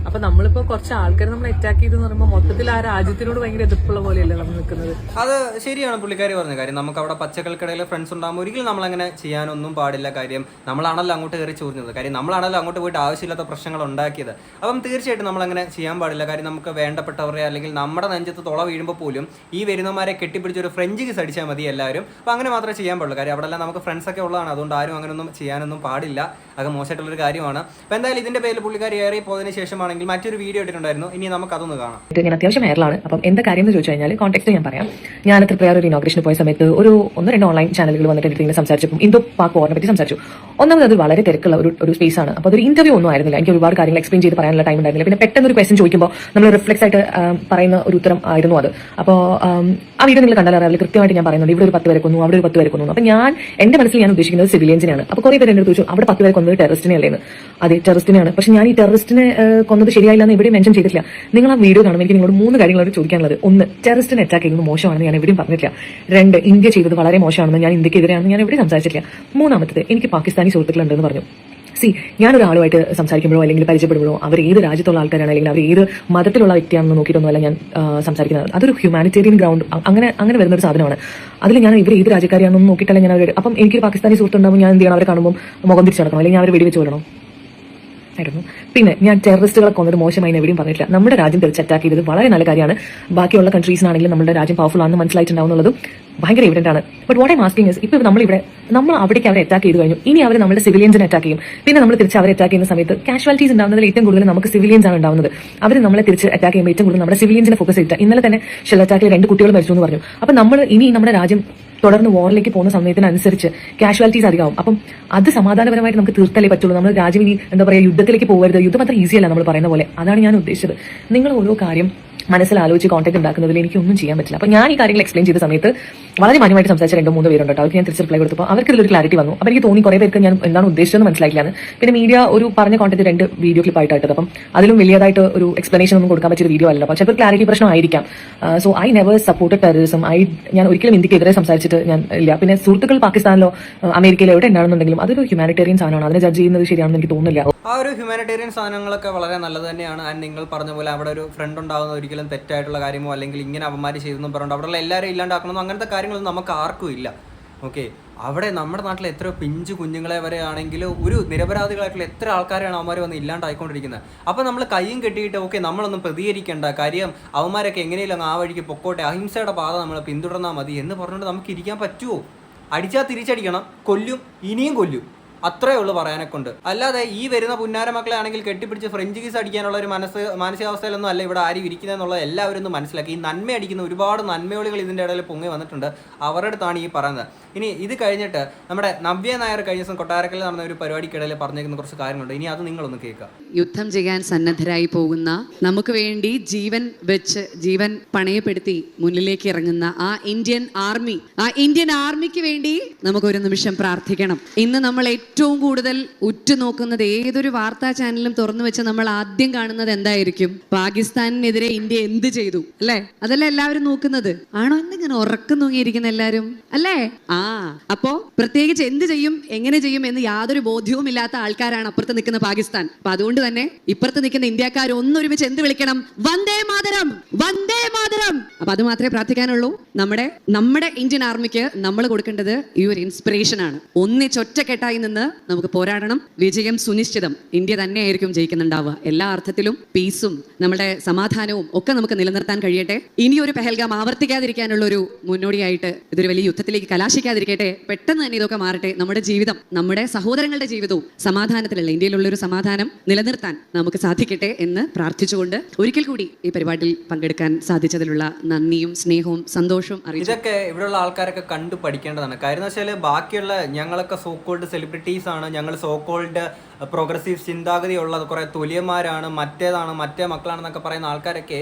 അപ്പൊ നമ്മളിപ്പോ കുറച്ച് ആൾക്കാർ നമ്മൾ അറ്റാക്ക് ചെയ്തെന്ന് പറയുമ്പോൾ മൊത്തത്തിൽ ആ രാജ്യത്തിനോട് ഭയങ്കര എതിർപ്പുള്ള പോലെയല്ലേ നമ്മൾ നിൽക്കുന്നത്. അത് ശരിയാണ് പുള്ളിക്കാരി പറഞ്ഞ കാര്യം. നമുക്ക് അവിടെ പച്ചക്കൾക്കിടയിൽ ഫ്രണ്ട്സ് ഉണ്ടാകുമ്പോൾ ഒരിക്കലും നമ്മളങ്ങനെ ചെയ്യാനൊന്നും പാടില്ല. കാര്യം നമ്മളാണല്ലോ അങ്ങോട്ട് കയറി ചോദിച്ചത്. കാര്യം നമ്മളാണല്ലോ അങ്ങോട്ട് പോയിട്ട് ആവശ്യമില്ലാത്ത പ്രശ്നങ്ങൾ ഉണ്ടാക്കിയത്. അപ്പം തീർച്ചയായിട്ടും നമ്മളങ്ങനെ ചെയ്യാൻ പാടില്ല. കാര്യം നമുക്ക് വേണ്ടപ്പെട്ടവരെ അല്ലെങ്കിൽ നമ്മുടെ നെഞ്ചത്ത് തുള വീഴുമ്പോൾ പോലും ഈ വരുന്നമാരെ കെട്ടിപ്പിടിച്ചൊരു ഫ്രഞ്ച് കിസ് അടിച്ചാൽ മതി എല്ലാവരും. അപ്പം അങ്ങനെ മാത്രമേ ചെയ്യാൻ പാടുള്ളൂ. കാര്യം അവിടെ എല്ലാം നമുക്ക് ഫ്രണ്ട്സൊക്കെ ഉള്ളതാണ്. അതുകൊണ്ട് ആരും അങ്ങനെയൊന്നും ചെയ്യാനൊന്നും പാടില്ല. അത് മോശമായിട്ടുള്ളൊരു കാര്യമാണ്. അപ്പോൾ എന്തായാലും ഇതിന്റെ പേരിൽ പുള്ളിക്കാരി ഏറി പോയതിനു ശേഷമാണെങ്കിൽ മറ്റൊരു വീഡിയോ ഇട്ടിട്ടുണ്ടായിരുന്നു. ഇനി നമുക്ക് അതൊന്ന് കാണാം. ഞാൻ അത്യാവശ്യം വൈറലാണ്. അപ്പം എന്താ കാര്യം എന്ന് ചോദിച്ചു കഴിഞ്ഞാൽ കോൺടെക്സ്റ്റ് ഞാൻ പറയാം. ഞാൻ തൃപ്രയാർ ഒരു ഇനോഗ്രേഷന് പോയ സമയത്ത് ഒരു 1-2 ഓൺലൈൻ ചാനലുകൾ വന്നിട്ട് ഇങ്ങനെ സംസാരിച്ചപ്പോൾ ഇന്തോ പാക് വാറിനെ പറ്റി സംസാരിച്ചു. ഒന്നാമത് അത് വളരെ തിരക്കുള്ള ഒരു സ്പേസ് ആണ്. അപ്പോൾ അതൊരു ഇന്റർവ്യൂ ഒന്നും ആയിരുന്നില്ല. എനിക്ക് ഒരുപാട് കാര്യങ്ങൾ എക്സ്പ്ലെയിൻ ചെയ്ത് പറയാനുള്ള ടൈം ഉണ്ടായിരുന്നില്ല. പിന്നെ പെട്ടെന്ന് ഒരു ക്വസ്റ്റൻ ചോദിക്കുമ്പോൾ നമ്മൾ റിഫ്ലെക്സ് ആയിട്ട് പറയുന്ന ഒരു ഉത്തരം ആയിരുന്നു അത്. അപ്പോൾ ആ വീഡിയോ നിങ്ങൾ കണ്ടാൽ അറിയാം. കൃത്യമായിട്ട് ഞാൻ പറയുന്നുണ്ട് ഇവിടെ ഒരു 10 പേരെ കൊന്നു, അവിടെ ഒരു 10 പേരെ കൊന്നു. അപ്പോൾ എന്റെ മനസ്സിൽ ഞാൻ ഉദ്ദേശിക്കുന്നത് സിവിലിയൻസിനെയാണ്. അപ്പോൾ കുറെ പേര് എന്നെ ചോദിച്ചു അവിടെ 10 പേരെ കൊന്നത് ടെററിസ്റ്റിനെ അല്ലേന്ന്. അതെ, ടെററിസ്റ്റിനെയാണ്. പക്ഷെ ഞാൻ ഈ ടെററിസ്റ്റിനെ കൊന്നത് ശരിയായില്ല എന്ന് എവിടെയും മെൻഷൻ ചെയ്തിട്ടില്ല. നിങ്ങൾ ആ വീഡിയോ കാണുമ്പോൾ എനിക്ക് നിങ്ങളോട് 3 കാര്യങ്ങളോട് ചോദിക്കാനുള്ളത്. 1, ടെററിസ്റ്റിനെ അറ്റാക്ക് ചെയ്യുന്നത് മോശമാണെന്ന് ഞാൻ എവിടെയും പറഞ്ഞിട്ടില്ല. 2, ഇന്ത്യ ചെയ്തത് വളരെ മോശമാണെന്ന് ഞാൻ ഇന്ത്യക്കെതിരെയാണെന്ന് ഞാൻ എവിടെയും സംസാരിച്ചിട്ടില്ല. 3-ാമത്തത്, എനിക്ക് പാകിസ്ഥാനി സുഹൃത്തുക്കളുണ്ടെന്ന് പറഞ്ഞു. ഞാനൊരാളുമായിട്ട് സംസാരിക്കുമ്പോഴോ അല്ലെങ്കിൽ പരിചയപ്പെടുമ്പോഴോ അവർ ഏത് രാജ്യത്തുള്ള ആൾക്കാരാണ് അല്ലെങ്കിൽ അവർ ഏത് മതത്തിലുള്ള വ്യക്തിയാണെന്ന് നോക്കിയിട്ടൊന്നുമല്ല ഞാൻ സംസാരിക്കുന്നത്. അതൊരു ഹ്യൂമാനിറ്റേറിയൻ ഗ്രൗണ്ട് അങ്ങനെ വരുന്ന ഒരു സാധനമാണ്. അതിൽ ഞാൻ ഇവർ ഏത് രാജ്യക്കാരെയാണെന്ന് നോക്കിയിട്ടല്ല ഞാൻ അവർ. അപ്പം എനിക്കൊരു പാകിസ്ഥാനി സുഹൃത്തുണ്ടാകുമ്പോൾ ഞാൻ എന്ത് ചെയ്യണം? അവരെ കാണുമ്പോൾ മുഖം തിരിച്ചു നടക്കണം, അല്ലെങ്കിൽ ഞാൻ അവർ വെടിവെച്ച് കൊല്ലണം ആയിരുന്നു. പിന്നെ ഞാൻ ടെററിസ്റ്റുകളെ കൊന്നത് മോശമായി എവിടെയും പറഞ്ഞിട്ടില്ല. നമ്മുടെ രാജ്യം തിരിച്ച് അറ്റാക്ക് ചെയ്തത് വളരെ നല്ല കാര്യമാണ്. ബാക്കിയുള്ള കൺട്രീസിനാണെങ്കിലും നമ്മുടെ രാജ്യം പവർഫുൾ ആണെന്ന് മനസ്സിലായിട്ടുണ്ടാവുന്നത് ഭയങ്കര എവിഡന്റ് ആണ്. But what I asking is, ഇപ്പോൾ നമ്മൾ അവിടേക്ക് അവരെ അറ്റാക്ക് ചെയ്ത് കഴിഞ്ഞു. ഇനി അവർ നമ്മുടെ സിവിലിയൻസിനെ അറ്റാക്ക് ചെയ്യും. പിന്നെ നമ്മൾ തിരിച്ച് അവരെ അറ്റാക്ക് ചെയ്യുന്ന സമയത്ത് കാഷ്വാലിറ്റീസ് ഉണ്ടാവുന്നതിൽ ഏറ്റവും കൂടുതൽ നമുക്ക് സിവിലിയൻസ് ആണ് ഉണ്ടാവുന്നത്. അവർ നമ്മളെ തിരിച്ച് അറ്റാക്ക് ചെയ്യുമ്പോൾ ഏറ്റവും കൂടുതൽ നമ്മുടെ സിവിലിയൻസിനെ ഫോക്കസ് ചെയ്തിട്ട് ഇന്നലെ തന്നെ ഷെൽ അറ്റാക്കിൽ 2 കുട്ടികൾ മരിച്ചു എന്ന് പറഞ്ഞു. അപ്പം നമ്മൾ ഇനി നമ്മുടെ രാജ്യം തുടർന്ന് വാറിലേക്ക് പോകുന്ന സമയത്തിനനുസരിച്ച് കാഷ്വാലിറ്റീസ് അധികമാവും. അപ്പം അത് സമാധാനപരമായിട്ട് നമുക്ക് തീർത്തലേ പറ്റുള്ളൂ. നമ്മൾ രാജ്യം ഇനി എന്താ പറയുക യുദ്ധത്തിലേക്ക് പോകരുത്. യുദ്ധം അത്ര ഈസിയല്ല നമ്മൾ പറയുന്ന പോലെ. അതാണ് ഞാൻ ഉദ്ദേശിച്ചത്. നിങ്ങൾ ഓരോ കാര്യം മനസ്സിലാലോചിച്ച് കോൺടാക്ട് ഉണ്ടാക്കുന്നതിൽ എനിക്കൊന്നും ചെയ്യാൻ പറ്റില്ല. അപ്പോൾ ഞാൻ ഈ കാര്യങ്ങൾ എക്സ്പ്ലെയിൻ ചെയ്ത സമയത്ത് വളരെ മാന്യമായിട്ട് സംസാരിച്ച 2-3 പേരുണ്ട് കേട്ടോ. അവർക്ക് ഞാൻ തിരിച്ച് റിപ്ലൈ കൊടുത്തപ്പോൾ അവർക്ക് ഇതിലൊരു ക്ലാരിറ്റി വന്നു. അപ്പോൾ എനിക്ക് തോന്നി കുറേ പേർക്ക് ഞാൻ എന്താണ് ഉദ്ദേശിച്ചതെന്ന് മനസ്സിലാക്കിയാണ്. പിന്നെ മീഡിയ ഒരു പറഞ്ഞ കോൺടാക്ട് 2 വീഡിയോ ക്ലിപ്പായിട്ട് ഇട്ടത്. അപ്പം അതിലും വലിയതായിട്ട് ഒരു എക്സ്പ്ലനേഷൻ ഒന്നും കൊടുക്കാൻ പറ്റിയ വീഡിയോ അല്ല. അപ്പോൾ ചിലപ്പോൾ ക്ലാരിറ്റി പ്രശ്നമായിരിക്കാം. So I never supported terrorism. ഞാൻ ഒരിക്കലും ഇന്ത്യക്കെതിരെ സംസാരിച്ചിട്ട് ഞാൻ ഇല്ല. പിന്നെ സുഹൃത്തുക്കൾ പാകിസ്ഥാനിലോ അമേരിക്കയിലോ എവിടെ ഉണ്ടാണെന്നുണ്ടെങ്കിലും അതൊരു ഹ്യൂമാനിറ്റേറിയൻ സാധനമാണ്. അതിനെ ജഡ്ജ് ചെയ്യുന്നത് ശരിയാണെന്ന് എനിക്ക് തോന്നുന്നില്ല. ആ ഒരു ഹ്യൂമാനിറ്റേറിയൻ സാധനങ്ങളൊക്കെ വളരെ നല്ലത് തന്നെയാണ്. ആൻഡ് നിങ്ങൾ പറഞ്ഞ പോലെ അവിടെ ഒരു ഫ്രണ്ട് ഉണ്ടാകുന്ന ഒരിക്കലും തെറ്റായിട്ടുള്ള കാര്യമോ അല്ലെങ്കിൽ ഇങ്ങനെ അവന്മാർ ചെയ്തെന്നും പറഞ്ഞിട്ട് അവിടെയുള്ള എല്ലാവരും ഇല്ലാണ്ടാക്കണമെന്നോ അങ്ങനത്തെ കാര്യങ്ങളൊന്നും നമുക്ക് ആർക്കും ഇല്ല. ഓക്കെ, അവിടെ നമ്മുടെ നാട്ടിൽ എത്രയോ പിഞ്ചു കുഞ്ഞുങ്ങളെ വരെ ആണെങ്കിൽ ഒരു നിരപരാധികളായിട്ടുള്ള എത്ര ആൾക്കാരാണ് അവന്മാർ വന്ന് ഇല്ലാണ്ടായിക്കൊണ്ടിരിക്കുന്നത്. അപ്പോൾ നമ്മൾ കയ്യും കെട്ടിയിട്ട് ഓക്കെ നമ്മളൊന്നും പ്രതികരിക്കേണ്ട കാര്യം, അവന്മാരൊക്കെ എങ്ങനെയും ആ വഴിക്ക് പൊക്കോട്ടെ, അഹിംസയുടെ പാത നമ്മൾ പിന്തുടർന്നാൽ മതി എന്ന് പറഞ്ഞുകൊണ്ട് നമുക്ക് ഇരിക്കാൻ പറ്റുമോ? അടിച്ചാൽ തിരിച്ചടിക്കണം, കൊല്ലും, ഇനിയും കൊല്ലും. അത്രേ ഉള്ളൂ പറയാനെ കൊണ്ട്. അല്ലാതെ ഈ വരുന്ന പുന്നാര മക്കളെ ആണെങ്കിൽ കെട്ടിപ്പിടിച്ച് ഫ്രഞ്ച് കീസ് അടിക്കാനുള്ള ഒരു മാനസികാവസ്ഥയിലൊന്നും അല്ല ഇവിടെ ആരും ഇരിക്കുന്നതെന്നുള്ളത് എല്ലാവരും ഒന്ന് മനസ്സിലാക്കി. ഈ നന്മ അടിക്കുന്ന ഒരുപാട് നന്മയോളികൾ ഇതിൻ്റെ ഇടയിൽ പൊങ്ങി വന്നിട്ടുണ്ട്. അവരുടെ അടുത്താണ് ഈ പറയുന്നത്. ഇനി ഇത് കഴിഞ്ഞിട്ട് നമ്മുടെ നവ്യ നായർ കഴിഞ്ഞ ദിവസം കൊട്ടാരക്കൽ നടന്ന ഒരു പരിപാടിക്കിടയിൽ പറഞ്ഞേക്കുന്ന കുറച്ച് കാര്യങ്ങളുണ്ട്. ഇനി അത് നിങ്ങളൊന്ന് കേൾക്കുക. യുദ്ധം ചെയ്യാൻ സന്നദ്ധരായി പോകുന്ന, നമുക്ക് വേണ്ടി ജീവൻ വെച്ച് ജീവൻ പണയപ്പെടുത്തി മുന്നിലേക്ക് ഇറങ്ങുന്ന ആ ഇന്ത്യൻ ആർമിക്ക് വേണ്ടി നമുക്കൊരു നിമിഷം പ്രാർത്ഥിക്കണം. ഇന്ന് നമ്മൾ ഏറ്റവും കൂടുതൽ ഉറ്റുനോക്കുന്നത് ഏതൊരു വാർത്താ ചാനലും തുറന്നു വെച്ച് നമ്മൾ ആദ്യം കാണുന്നത് എന്തായിരിക്കും? പാകിസ്ഥാനെതിരെ ഇന്ത്യ എന്ത് ചെയ്തു, അല്ലേ? അതല്ല എല്ലാവരും നോക്കുന്നത്. ആണോ എന്നിങ്ങനെ ഉറക്കം തൂങ്ങിയിരിക്കുന്ന എല്ലാവരും, അല്ലേ? അപ്പോ പ്രത്യേകിച്ച് എന്ത് ചെയ്യും, എങ്ങനെ ചെയ്യും എന്ന് യാതൊരു ബോധ്യവും ഇല്ലാത്ത ആൾക്കാരാണ് അപ്പുറത്ത് നിൽക്കുന്ന പാകിസ്ഥാൻ. അപ്പൊ അതുകൊണ്ട് തന്നെ ഇപ്പുറത്ത് നിൽക്കുന്ന ഇന്ത്യക്കാർ ഒന്നൊരുമിച്ച് എന്ത് വിളിക്കണം? വന്ദേ മാതരം, വന്ദേ മാതരം. അപ്പൊ അത് മാത്രമേ പ്രാർത്ഥിക്കാനുള്ളൂ. നമ്മുടെ ഇന്ത്യൻ ആർമിക്ക് നമ്മൾ കൊടുക്കേണ്ടത് ഈ ഒരു ഇൻസ്പിറേഷൻ ആണ്. ഒന്നിച്ചൊറ്റക്കെട്ടായി നിന്ന് നമുക്ക് പോരാടണം. വിജയം സുനിശ്ചിതം. ഇന്ത്യ തന്നെയായിരിക്കും ജയിക്കുന്നുണ്ടാവുക. എല്ലാ അർത്ഥത്തിലും പീസും നമ്മുടെ സമാധാനവും ഒക്കെ നമുക്ക് നിലനിർത്താൻ കഴിയട്ടെ. ഇനിയൊരു പെഹൽഗാം ആവർത്തിക്കാതിരിക്കാനുള്ള ഒരു മുന്നോടിയായിട്ട് ഇതൊരു വലിയ യുദ്ധത്തിലേക്ക് കലാശിക്കാതിരിക്കട്ടെ. പെട്ടെന്ന് തന്നെ ഇതൊക്കെ മാറട്ടെ. നമ്മുടെ ജീവിതം, നമ്മുടെ സഹോദരങ്ങളുടെ ജീവിതവും സമാധാനത്തിലുള്ള ഇന്ത്യയിലുള്ള ഒരു സമാധാനം നിലനിർത്താൻ നമുക്ക് സാധിക്കട്ടെ എന്ന് പ്രാർത്ഥിച്ചുകൊണ്ട് ഒരിക്കൽ കൂടി ഈ പരിപാടിയിൽ പങ്കെടുക്കാൻ സാധിച്ചതിലുള്ള നന്ദിയും സ്നേഹവും സന്തോഷവും അറിയിച്ചു. ഇതൊക്കെ ഇവിടെയുള്ള ആൾക്കാരൊക്കെ കണ്ടു പഠിക്കേണ്ടതാണ്. കാര്യം എന്ന് വെച്ചാൽ ബാക്കിയുള്ള ഞങ്ങളൊക്കെ സോക്കോൾഡ് സെലിബ്രിറ്റീസ് ആണ്, ഞങ്ങൾ സോക്കോൾഡ് പ്രോഗ്രസീവ് ചിന്താഗതിയുള്ളത് കുറേ തൊലിയന്മാരാണ്, മറ്റേ മക്കളാണെന്നൊക്കെ പറയുന്ന ആൾക്കാരൊക്കെ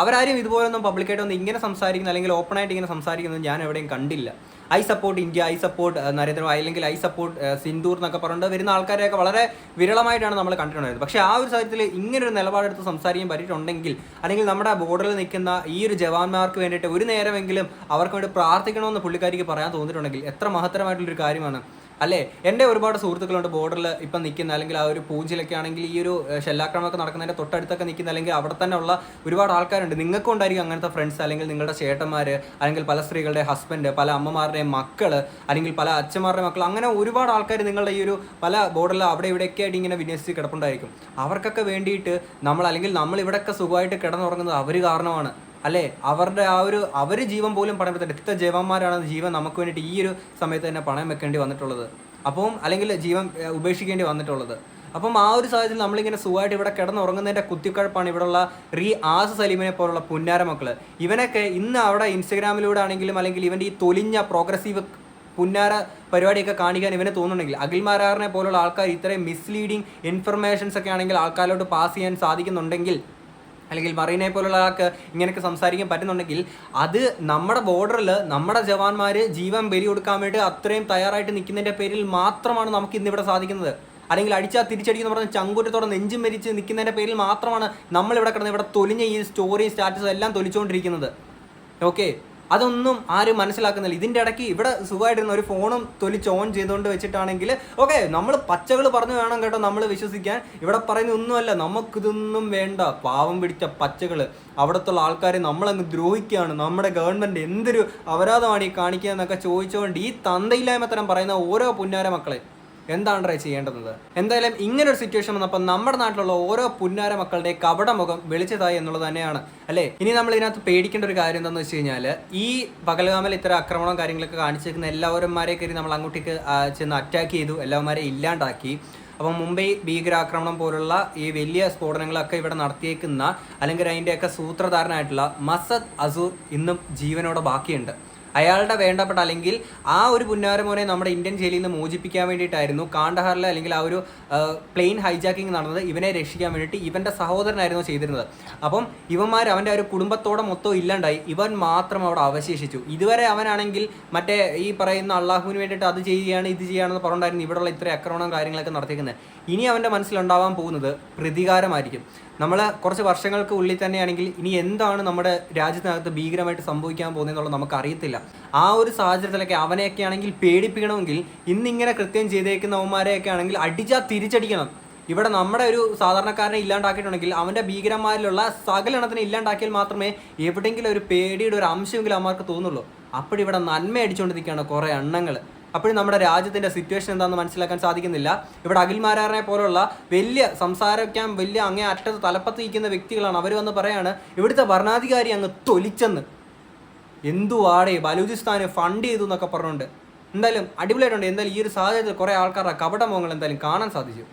അവരാരും ഇതുപോലൊന്നും പബ്ലിക്കായിട്ടൊന്നും ഇങ്ങനെ സംസാരിക്കുന്ന അല്ലെങ്കിൽ ഓപ്പണായിട്ട് ഇങ്ങനെ സംസാരിക്കുന്നത് ഞാൻ എവിടെയും കണ്ടില്ല. I support India, I support Narendra Modi, അല്ലെങ്കിൽ ഐ സപ്പോർട്ട് സിന്ദൂർ എന്നൊക്കെ പറഞ്ഞിട്ട് വരുന്ന ആൾക്കാരെയൊക്കെ വളരെ വിരളമായിട്ടാണ് നമ്മൾ കണ്ടിട്ടുണ്ടായിരുന്നത്. പക്ഷേ ആ ഒരു സാഹചര്യത്തിൽ ഇങ്ങനൊരു നിലപാടെടുത്ത് സംസാരിക്കാൻ പറ്റിയിട്ടുണ്ടെങ്കിൽ, അല്ലെങ്കിൽ നമ്മുടെ ബോർഡറിൽ നിൽക്കുന്ന ഈ ഒരു ജവാന്മാർക്ക് വേണ്ടിയിട്ട് ഒരു നേരമെങ്കിലും അവർക്ക് വേണ്ടി പ്രാർത്ഥിക്കണമെന്ന് പുള്ളിക്കാരിക്ക് പറയാൻ തോന്നിയിട്ടുണ്ടെങ്കിൽ എത്ര മഹത്തരമായിട്ടുള്ളൊരു കാര്യമാണ്. അല്ലേ? എൻ്റെ ഒരുപാട് സുഹൃത്തുക്കളുണ്ട് ബോർഡറിൽ ഇപ്പം നിൽക്കുന്ന, അല്ലെങ്കിൽ ആ ഒരു പൂഞ്ചിലൊക്കെ ആണെങ്കിൽ ഈ ഒരു ഷെല്ലാക്രമണമൊക്കെ നടക്കുന്നതിൻ്റെ തൊട്ടടുത്തൊക്കെ നിൽക്കുന്ന, അല്ലെങ്കിൽ അവിടെ തന്നെ ഉള്ള ഒരുപാട് ആൾക്കാരുണ്ട്. നിങ്ങൾക്കും ഉണ്ടായിരിക്കും അങ്ങനത്തെ ഫ്രണ്ട്സ്, അല്ലെങ്കിൽ നിങ്ങളുടെ ചേട്ടന്മാർ, അല്ലെങ്കിൽ പല സ്ത്രീകളുടെ ഹസ്ബൻഡ്, പല അമ്മമാരുടെയും മക്കൾ, അല്ലെങ്കിൽ പല അച്ഛന്മാരുടെ മക്കൾ, അങ്ങനെ ഒരുപാട് ആൾക്കാർ നിങ്ങളുടെ ഈ ഒരു പല ബോർഡറിൽ അവിടെ ഇവിടെയൊക്കെ ആയിട്ട് ഇങ്ങനെ വിന്യസിച്ച് കിടപ്പുണ്ടായിരിക്കും. അവർക്കൊക്കെ വേണ്ടിയിട്ട് അല്ലെങ്കിൽ നമ്മൾ ഇവിടെയൊക്കെ സുഖമായിട്ട് കിടന്നുറങ്ങുന്നത് അവർ കാരണമാണ് അല്ലേ? അവരുടെ അവർ ജീവൻ പോലും പണയം വെച്ചിട്ട് എത്ര ജവാന്മാരാണ് ജീവൻ നമുക്ക് വേണ്ടിയിട്ട് ഈ ഒരു സമയത്ത് തന്നെ പണയം വെക്കേണ്ടി വന്നിട്ടുള്ളത്, അപ്പം അല്ലെങ്കിൽ ജീവൻ ഉപേക്ഷിക്കേണ്ടി വന്നിട്ടുള്ളത്. അപ്പം ആ ഒരു സാഹചര്യത്തിൽ നമ്മളിങ്ങനെ സുഖമായിട്ട് ഇവിടെ കിടന്നുറങ്ങുന്നതിൻ്റെ കുത്തിക്കഴപ്പാണ് ഇവിടെയുള്ള ആസ് സലീമിനെ പോലുള്ള പുന്നാര മക്കൾ. ഇവനൊക്കെ ഇന്ന് അവിടെ ഇൻസ്റ്റഗ്രാമിലൂടെ ആണെങ്കിലും, അല്ലെങ്കിൽ ഇവൻ്റെ ഈ തൊലിഞ്ഞ പ്രോഗ്രസീവ് പുന്നാര പരിപാടിയൊക്കെ കാണിക്കാൻ ഇവനെ തോന്നുന്നുണ്ടെങ്കിൽ, അഖിൽ മാരാറിനെ പോലുള്ള ആൾക്കാർ ഇത്രയും മിസ്ലീഡിങ് ഇൻഫർമേഷൻസ് ഒക്കെ ആണെങ്കിൽ ആൾക്കാരോട് പാസ് ചെയ്യാൻ സാധിക്കുന്നുണ്ടെങ്കിൽ, അല്ലെങ്കിൽ മറീനെ പോലുള്ള ആൾക്ക് ഇങ്ങനെയൊക്കെ സംസാരിക്കാൻ പറ്റുന്നുണ്ടെങ്കിൽ, അത് നമ്മുടെ ബോർഡറിൽ നമ്മുടെ ജവാന്മാർ ജീവൻ ബലി കൊടുക്കാൻ വേണ്ടി അത്രയും തയ്യാറായിട്ട് നിൽക്കുന്നതിൻ്റെ പേരിൽ മാത്രമാണ് നമുക്ക് ഇന്നിവിടെ സാധിക്കുന്നത്. അല്ലെങ്കിൽ അടിച്ചാൽ തിരിച്ചടിക്കുന്ന പറഞ്ഞ ചങ്കൂറ്റത്തോടെ നെഞ്ചും മരിച്ച് നിൽക്കുന്നതിൻ്റെ പേരിൽ മാത്രമാണ് നമ്മളിവിടെ കിടന്ന് ഇവിടെ തൊലിഞ്ഞ ഈ സ്റ്റോറിയും സ്റ്റാറ്റസും എല്ലാം തൊലിച്ചുകൊണ്ടിരിക്കുന്നത്. ഓക്കെ, അതൊന്നും ആരും മനസ്സിലാക്കുന്നില്ല. ഇതിൻ്റെ ഇടയ്ക്ക് ഇവിടെ സുഖമായിട്ടിരുന്ന ഒരു ഫോണും തൊലിച്ച് ഓൺ ചെയ്തുകൊണ്ട് വെച്ചിട്ടാണെങ്കിൽ ഓക്കെ, നമ്മൾ പച്ചകൾ പറഞ്ഞു വേണം കേട്ടോ നമ്മൾ വിശ്വസിക്കാൻ. ഇവിടെ പറയുന്ന ഒന്നുമല്ല, നമുക്കിതൊന്നും വേണ്ട. പാവം പിടിച്ച പച്ചകൾ, അവിടുത്തെ ആൾക്കാരെ നമ്മളങ്ങ് ദ്രോഹിക്കുകയാണ്, നമ്മുടെ ഗവൺമെൻറ് എന്തൊരു അപരാധമാണ് ഈ കാണിക്കുക എന്നൊക്കെ ചോദിച്ചുകൊണ്ട് ഈ തന്തയില്ലായ്മ തരം പറയുന്ന ഓരോ പുന്നാര മക്കളെ എന്താണ് ചെയ്യേണ്ടത്? എന്തായാലും ഇങ്ങനൊരു സിറ്റുവേഷൻ വന്നപ്പോൾ നമ്മുടെ നാട്ടിലുള്ള ഓരോ പുന്നാര മക്കളുടെ കപടമുഖം വെളിച്ചതായി എന്നുള്ളത് തന്നെയാണ് അല്ലേ? ഇനി നമ്മൾ ഇതിനകത്ത് പേടിക്കേണ്ട ഒരു കാര്യം എന്താണെന്ന് വെച്ച് കഴിഞ്ഞാൽ, ഈ പകൽഗാമിൽ ഇത്തരം ആക്രമണവും കാര്യങ്ങളൊക്കെ കാണിച്ചിരിക്കുന്ന എല്ലാവരുമാരെ കയറി നമ്മൾ അങ്ങോട്ടേക്ക് ചെന്ന് അറ്റാക്ക് ചെയ്തു, എല്ലാവരെയും ഇല്ലാണ്ടാക്കി. അപ്പം മുംബൈ ഭീകരാക്രമണം പോലുള്ള ഈ വലിയ സ്ഫോടനങ്ങളൊക്കെ ഇവിടെ നടത്തിയേക്കുന്ന, അല്ലെങ്കിൽ അതിൻ്റെയൊക്കെ സൂത്രധാരനായിട്ടുള്ള മസദ് അസൂർ ഇന്നും ജീവനോടെ ബാക്കിയുണ്ട്. അയാളുടെ വേണ്ടപ്പെട്ട, അല്ലെങ്കിൽ ആ ഒരു പുന്നാരമോനെ നമ്മുടെ ഇന്ത്യൻ ജയിലിൽ നിന്ന് മോചിപ്പിക്കാൻ വേണ്ടിയിട്ടായിരുന്നു കാണ്ഡഹാറിലെ, അല്ലെങ്കിൽ ആ ഒരു പ്ലെയിൻ ഹൈജാക്കിങ് നടന്നത്. ഇവനെ രക്ഷിക്കാൻ വേണ്ടിയിട്ട് ഇവൻ്റെ സഹോദരനായിരുന്നു ചെയ്തിരുന്നത്. അപ്പം ഇവന്മാർ അവൻ്റെ ഒരു കുടുംബത്തോടെ മൊത്തം ഇല്ലാണ്ടായി, ഇവൻ മാത്രം അവിടെ അവശേഷിച്ചു. ഇതുവരെ അവനാണെങ്കിൽ മറ്റേ ഈ പറയുന്ന അള്ളാഹുവിന് വേണ്ടിയിട്ട് അത് ചെയ്യുകയാണ് ഇത് ചെയ്യുകയാണെന്ന് പറഞ്ഞിട്ടായിരുന്നു ഇവിടെയുള്ള ഇത്രയും ആക്രമണവും കാര്യങ്ങളൊക്കെ നടത്തിയിരിക്കുന്നത്. ഇനി അവൻ്റെ മനസ്സിലുണ്ടാവാൻ പോകുന്നത് പ്രതികാരമായിരിക്കും. നമ്മൾ കുറച്ച് വർഷങ്ങൾക്ക് ഉള്ളിൽ തന്നെയാണെങ്കിൽ ഇനി എന്താണ് നമ്മുടെ രാജ്യത്തിനകത്ത് ഭീകരമായിട്ട് സംഭവിക്കാൻ പോകുന്നതെന്നുള്ളത് നമുക്കറിയത്തില്ല. ആ ഒരു സാഹചര്യത്തിലൊക്കെ അവനെയൊക്കെ ആണെങ്കിൽ പേടിപ്പിക്കണമെങ്കിൽ ഇന്നിങ്ങനെ കൃത്യം ചെയ്തേക്കുന്നവന്മാരെയൊക്കെ ആണെങ്കിൽ അടിച്ചാൽ തിരിച്ചടിക്കണം. ഇവിടെ നമ്മുടെ ഒരു സാധാരണക്കാരനെ ഇല്ലാണ്ടാക്കിയിട്ടുണ്ടെങ്കിൽ അവൻ്റെ ഭീകരന്മാരിലുള്ള സകലണത്തിനെ ഇല്ലാണ്ടാക്കിയാൽ മാത്രമേ എവിടെയെങ്കിലും ഒരു പേടിയുടെ ഒരു അംശമെങ്കിലും അവന്മാർക്ക് തോന്നുള്ളൂ. അപ്പോഴിവിടെ നന്മ അടിച്ചുകൊണ്ട് നിൽക്കുകയാണ് കുറേ എണ്ണങ്ങൾ. അപ്പോഴും നമ്മുടെ രാജ്യത്തിൻ്റെ സിറ്റുവേഷൻ എന്താണെന്ന് മനസ്സിലാക്കാൻ സാധിക്കുന്നില്ല. ഇവിടെ അഖിൽ മാരാറിനെ പോലുള്ള വലിയ സംസാരിക്കാൻ വലിയ അങ്ങേ അറ്റത്ത് തലപ്പത്ത് ഇരിക്കുന്ന വ്യക്തികളാണ്. അവർ വന്ന് പറയാണ് ഇവിടുത്തെ ഭരണാധികാരി അങ്ങ് തൊലിച്ചെന്ന്. എന്തുവാടേ ബലൂചിസ്ഥാന് ഫണ്ട് ചെയ്തു എന്നൊക്കെ പറഞ്ഞുകൊണ്ട്. എന്തായാലും അടിപൊളിയായിട്ടുണ്ട്. എന്തായാലും ഈ ഒരു സാഹചര്യത്തിൽ കുറേ ആൾക്കാരുടെ കപടമുഖങ്ങൾ എന്തായാലും കാണാൻ സാധിച്ചു.